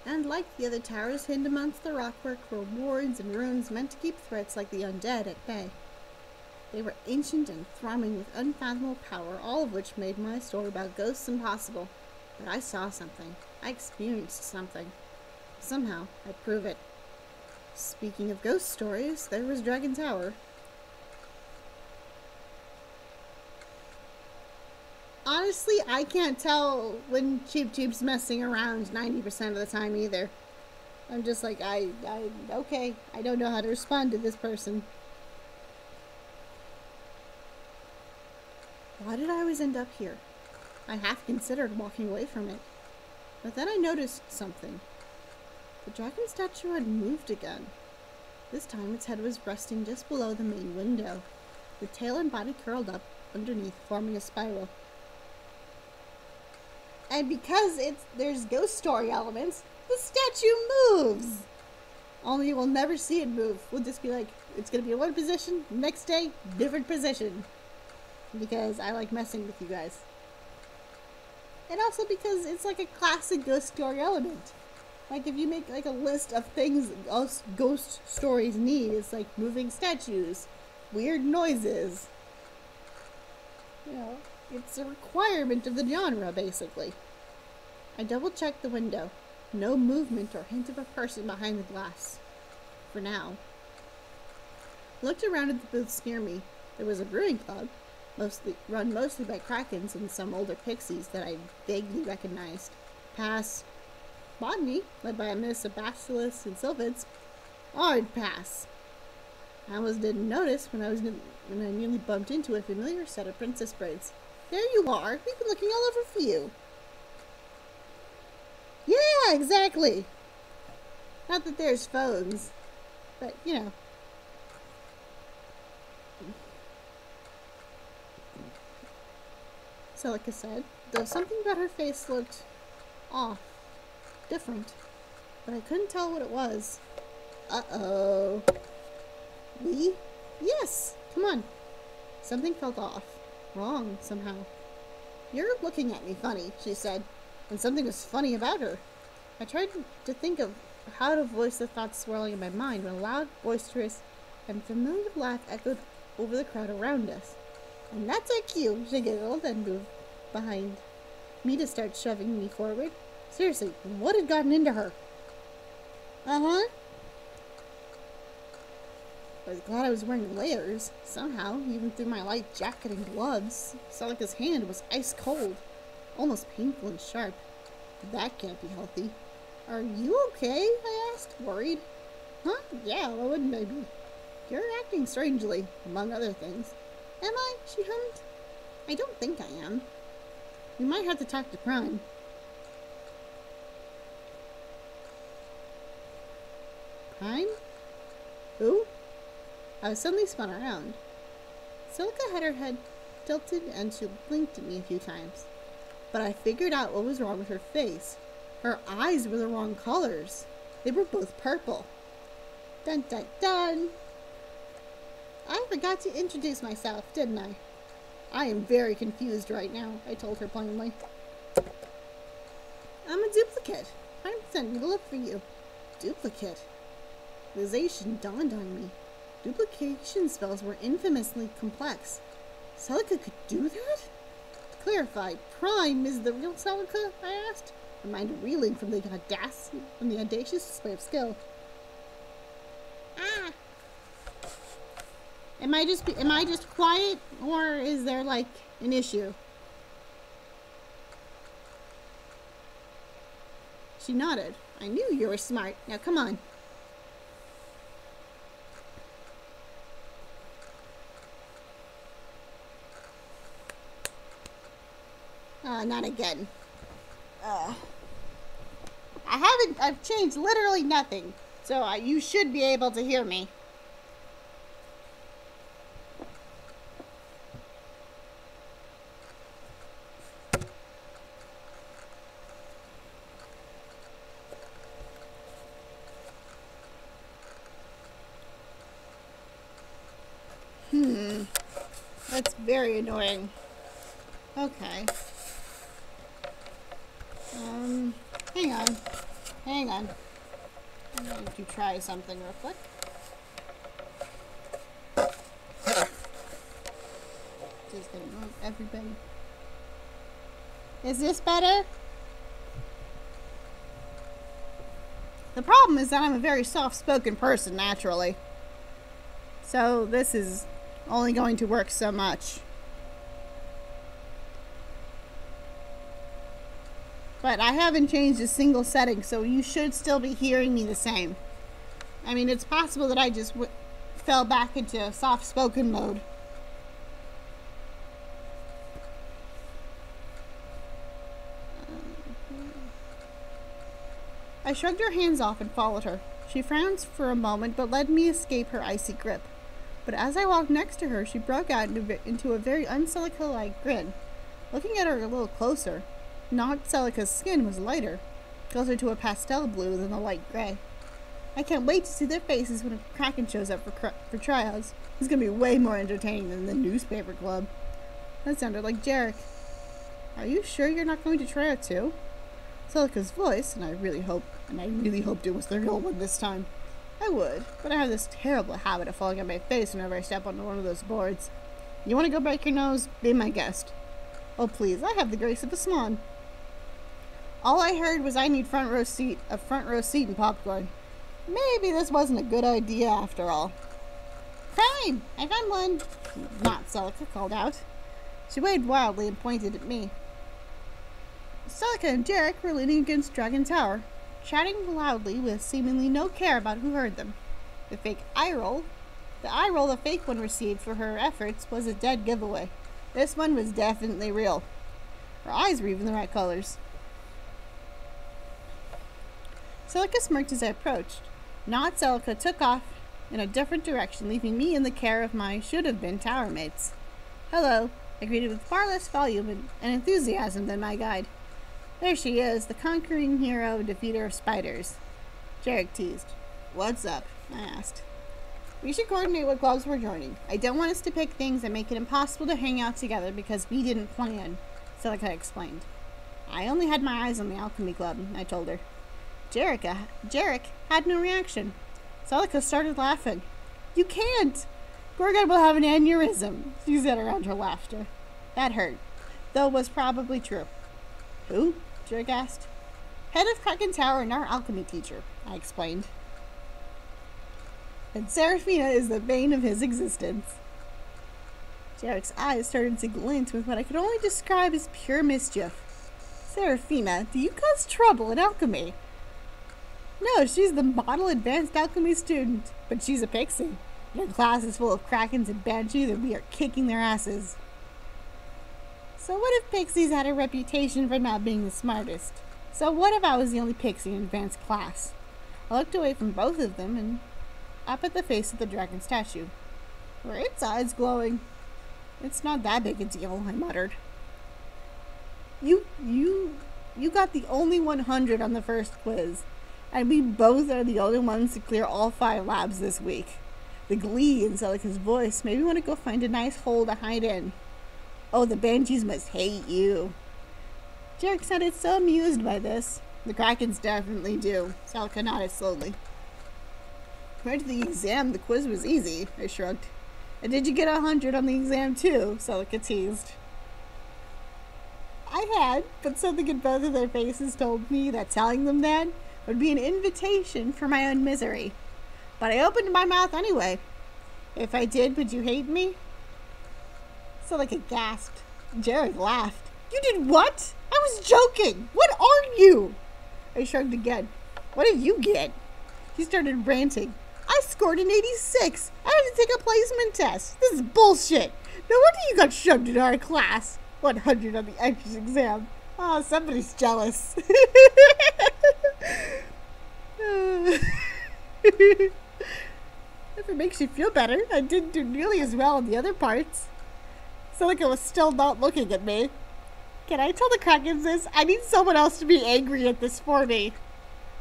And like the other towers, hidden amongst the rockwork were wards and rooms meant to keep threats like the undead at bay. They were ancient and throbbing with unfathomable power, all of which made my story about ghosts impossible. But I saw something. I experienced something. Somehow, I'd prove it. Speaking of ghost stories, there was Dragon Tower. Honestly, I can't tell when Cheep Cheep's messing around 90% of the time either. I'm just like, okay, I don't know how to respond to this person. Why did I always end up here? I half considered walking away from it. But then I noticed something. The dragon statue had moved again. This time its head was resting just below the main window. The tail and body curled up underneath, forming a spiral. And because there's ghost story elements, the statue moves! Only we'll never see it move. We'll just be like, it's gonna be in one position, next day, different position. Because I like messing with you guys. And also because it's like a classic ghost story element. Like if you make like a list of things us ghost stories need, it's like moving statues, weird noises. You know, it's a requirement of the genre, basically. I double-checked the window. No movement or hint of a person behind the glass. For now. Looked around at the booths near me. There was a brewing club, run mostly by krakens and some older pixies that I vaguely recognized. Pass. Botany, led by a miss of basilisks and sylphids. Hard pass. I almost didn't notice when I nearly bumped into a familiar set of princess braids. There you are. We've been looking all over for you. Yeah, exactly. Not that there's phones, but you know. Celica said, though something about her face looked off, different, but I couldn't tell what it was. Uh-oh. We? Yes, come on. Something felt off, wrong somehow. You're looking at me funny, she said, and something was funny about her. I tried to think of how to voice the thoughts swirling in my mind when a loud, boisterous, and familiar laugh echoed over the crowd around us. And that's our cue, she giggled and moved behind me to start shoving me forward. Seriously, what had gotten into her? Uh-huh. I was glad I was wearing layers, somehow, even through my light jacket and gloves. Celica's hand was ice cold, almost painful and sharp. That can't be healthy. Are you okay? I asked, worried. Huh? Yeah, why wouldn't I be? You're acting strangely, among other things. Am I? She hummed. I don't think I am. We might have to talk to Prime. Prime? Who? I was suddenly spun around. Celica had her head tilted and she blinked at me a few times. But I figured out what was wrong with her face. Her eyes were the wrong colors. They were both purple. Dun dun dun! I forgot to introduce myself, didn't I? I am very confused right now, I told her plainly. I'm a duplicate. 100% will look for you. Duplicate. Realization dawned on me. Duplication spells were infamously complex. Celica could do that? Clarify, Prime is the real Celica? I asked, my mind reeling from the audacious display of skill. Ah! Am I just quiet, or is there like an issue? She nodded. I knew you were smart. Now come on. Not again. I've changed literally nothing. So you should be able to hear me. That's very annoying. Okay. Hang on. I'm going to try something real quick. Just gonna move everybody. Is this better? The problem is that I'm a very soft-spoken person naturally. So this is only going to work so much. But I haven't changed a single setting, so you should still be hearing me the same. I mean, it's possible that I just fell back into soft-spoken mode. I shrugged her hands off and followed her. She frowned for a moment, but let me escape her icy grip. But as I walked next to her, she broke out into a very un-Celica-like grin. Looking at her a little closer, not Celica's skin was lighter, closer to a pastel blue than a light gray. I can't wait to see their faces when a Kraken shows up for tryouts. It's gonna be way more entertaining than the newspaper club. That sounded like Jarek. Are you sure you're not going to try out too? Celica's voice, and I really hoped it was the real one this time. I would, but I have this terrible habit of falling on my face whenever I step onto one of those boards. You want to go break your nose? Be my guest. Oh please, I have the grace of a swan. All I heard was I need a front row seat and popcorn. Maybe this wasn't a good idea after all. Prime! I found one! Not Celica called out. She waved wildly and pointed at me. Celica and Jarek were leaning against Dragon Tower, chatting loudly with seemingly no care about who heard them. The eye roll the fake one received for her efforts was a dead giveaway. This one was definitely real. Her eyes were even the right colors. Celica smirked as I approached. Not Celica took off in a different direction, leaving me in the care of my should-have-been tower mates. Hello, I greeted with far less volume and enthusiasm than my guide. There she is, the conquering hero, defeater of spiders. Jarek teased. What's up? I asked. We should coordinate what clubs we're joining. I don't want us to pick things that make it impossible to hang out together because we didn't plan, Celica explained. I only had my eyes on the alchemy club, I told her. Jarek had no reaction. Celica started laughing. You can't! Gorgon will have an aneurysm, she said around her laughter. That hurt, though it was probably true. Who? Jarek asked. Head of Kraken Tower and our alchemy teacher, I explained. And Seraphina is the bane of his existence. Jarek's eyes started to glint with what I could only describe as pure mischief. Seraphina, do you cause trouble in alchemy? No, she's the model advanced alchemy student, but she's a pixie. Your class is full of Krakens and Banshees, and we are kicking their asses. So what if pixies had a reputation for not being the smartest? So what if I was the only pixie in advanced class? I looked away from both of them and up at the face of the dragon statue. Were its eyes glowing? It's not that big a deal, I muttered. You got the only 100 on the first quiz, and we both are the only ones to clear all 5 labs this week. The glee in Celica's voice made me want to go find a nice hole to hide in. Oh, the Banshees must hate you. Jarek sounded so amused by this. The Krakens definitely do. Celica nodded slowly. Compared to the exam, the quiz was easy, I shrugged. And did you get 100 on the exam too? Celica teased. I had, but something in both of their faces told me that telling them that would be an invitation for my own misery. But I opened my mouth anyway. If I did, would you hate me? Celica gasped. Jarek laughed. You did what? I was joking. What are you? I shrugged again. What did you get? He started ranting. I scored an 86. I had to take a placement test. This is bullshit. No wonder you got shoved in our class. 100 on the entrance exam. Oh, somebody's jealous. If it makes you feel better, I didn't do nearly as well in the other parts. Celica was still not looking at me. Can I tell the Krakens this? I need someone else to be angry at this for me.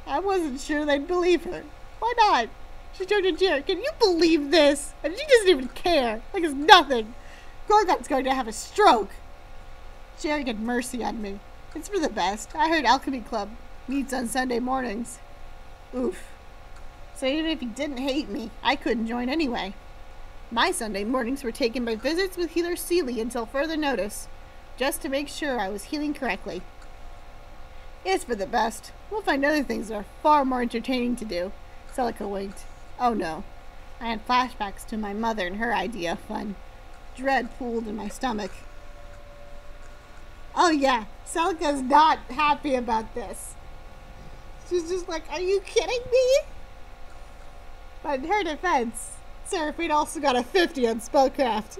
I wasn't sure they'd believe her. Why not? She turned to Jarek. Can you believe this? And she doesn't even care. Like it's nothing. Gorgon's going to have a stroke. Jarek had mercy on me. It's for the best. I heard Alchemy Club meets on Sunday mornings. Oof. So even if he didn't hate me, I couldn't join anyway. My Sunday mornings were taken by visits with healer Seeley until further notice, just to make sure I was healing correctly. It's for the best. We'll find other things that are far more entertaining to do. Celica winked. Oh no. I had flashbacks to my mother and her idea of fun. Dread pooled in my stomach. Oh yeah, Celica's not happy about this. She's just like, are you kidding me? But in her defense, Seraphine also got a 50 on spellcraft.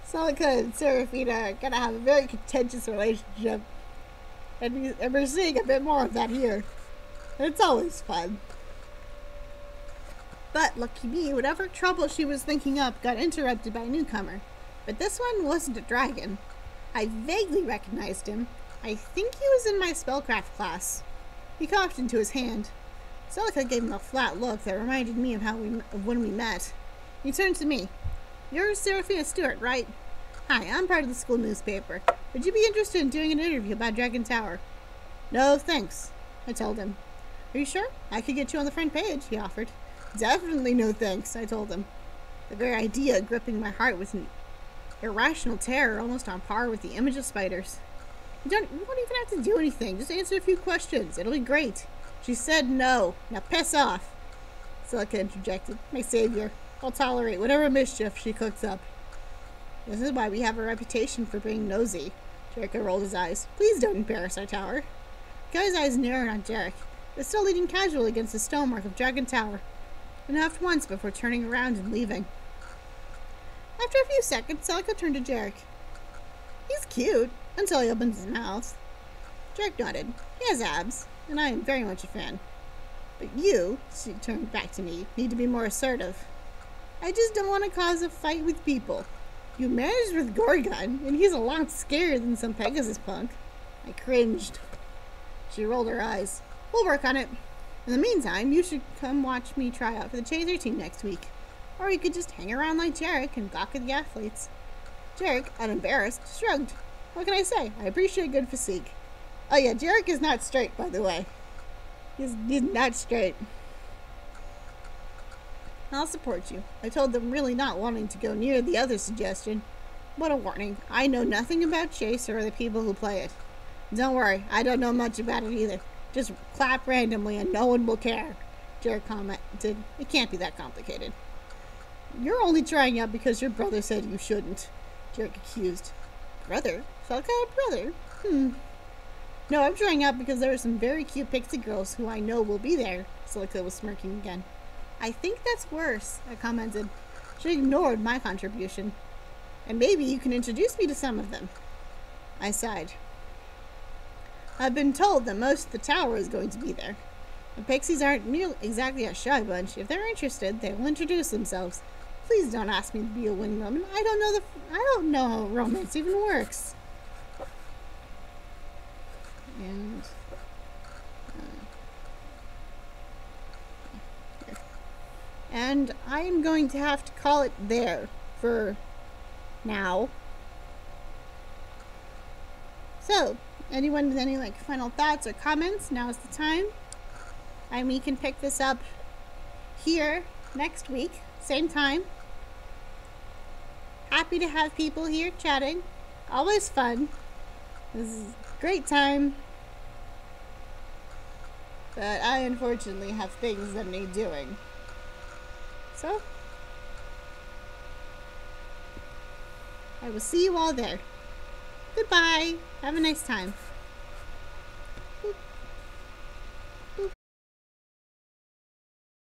Celica and Seraphina are gonna have a very contentious relationship. And we're seeing a bit more of that here. And it's always fun. But lucky me, whatever trouble she was thinking up got interrupted by a newcomer. But this one wasn't a dragon. I vaguely recognized him. I think he was in my spellcraft class. He coughed into his hand. Celica gave him a flat look that reminded me of when we met. He turned to me. You're Seraphina Stewart, right? Hi, I'm part of the school newspaper. Would you be interested in doing an interview about Dragon Tower? No, thanks, I told him. Are you sure? I could get you on the front page, he offered. Definitely no thanks, I told him. The very idea gripping my heart was an irrational terror, almost on par with the image of spiders. You won't even have to do anything. Just answer a few questions. It'll be great. She said no. Now piss off. Celica interjected. My savior. I'll tolerate whatever mischief she cooks up. This is why we have a reputation for being nosy. Jericho rolled his eyes. Please don't embarrass our tower. The guy's eyes narrowed on Jarek, but still leaning casually against the stonework of Dragon Tower. And laughed once before turning around and leaving. After a few seconds, Celica turned to Jarek. He's cute, until he opens his mouth. Jarek nodded. He has abs, and I am very much a fan. But you, she turned back to me, need to be more assertive. I just don't want to cause a fight with people. You managed with Gorgon, and he's a lot scarier than some Pegasus punk. I cringed. She rolled her eyes. We'll work on it. In the meantime, you should come watch me try out for the Chaser team next week. Or you could just hang around like Jarek and gawk at the athletes. Jarek, unembarrassed, shrugged. What can I say? I appreciate good physique. Oh yeah, Jarek is not straight, by the way. He's not straight. I'll support you. I told them really not wanting to go near the other suggestion. What a warning. I know nothing about Chaser or the people who play it. Don't worry, I don't know much about it either. Just clap randomly and no one will care. Jarek commented. It can't be that complicated. You're only trying out because your brother said you shouldn't, Jarek accused. Brother? Felt like a brother? No, I'm trying out because there are some very cute pixie girls who I know will be there. Celica was smirking again. I think that's worse, I commented. She ignored my contribution. And maybe you can introduce me to some of them. I sighed. I've been told that most of the tower is going to be there. The pixies aren't exactly a shy bunch. If they're interested, they will introduce themselves. Please don't ask me to be a wingwoman. I don't know how romance even works. And and I am going to have to call it there for now. So, anyone with any like final thoughts or comments, now's the time. And we can pick this up here next week, same time. Happy to have people here chatting. Always fun. This is a great time. But I unfortunately have things that need doing. So, I will see you all there. Goodbye. Have a nice time.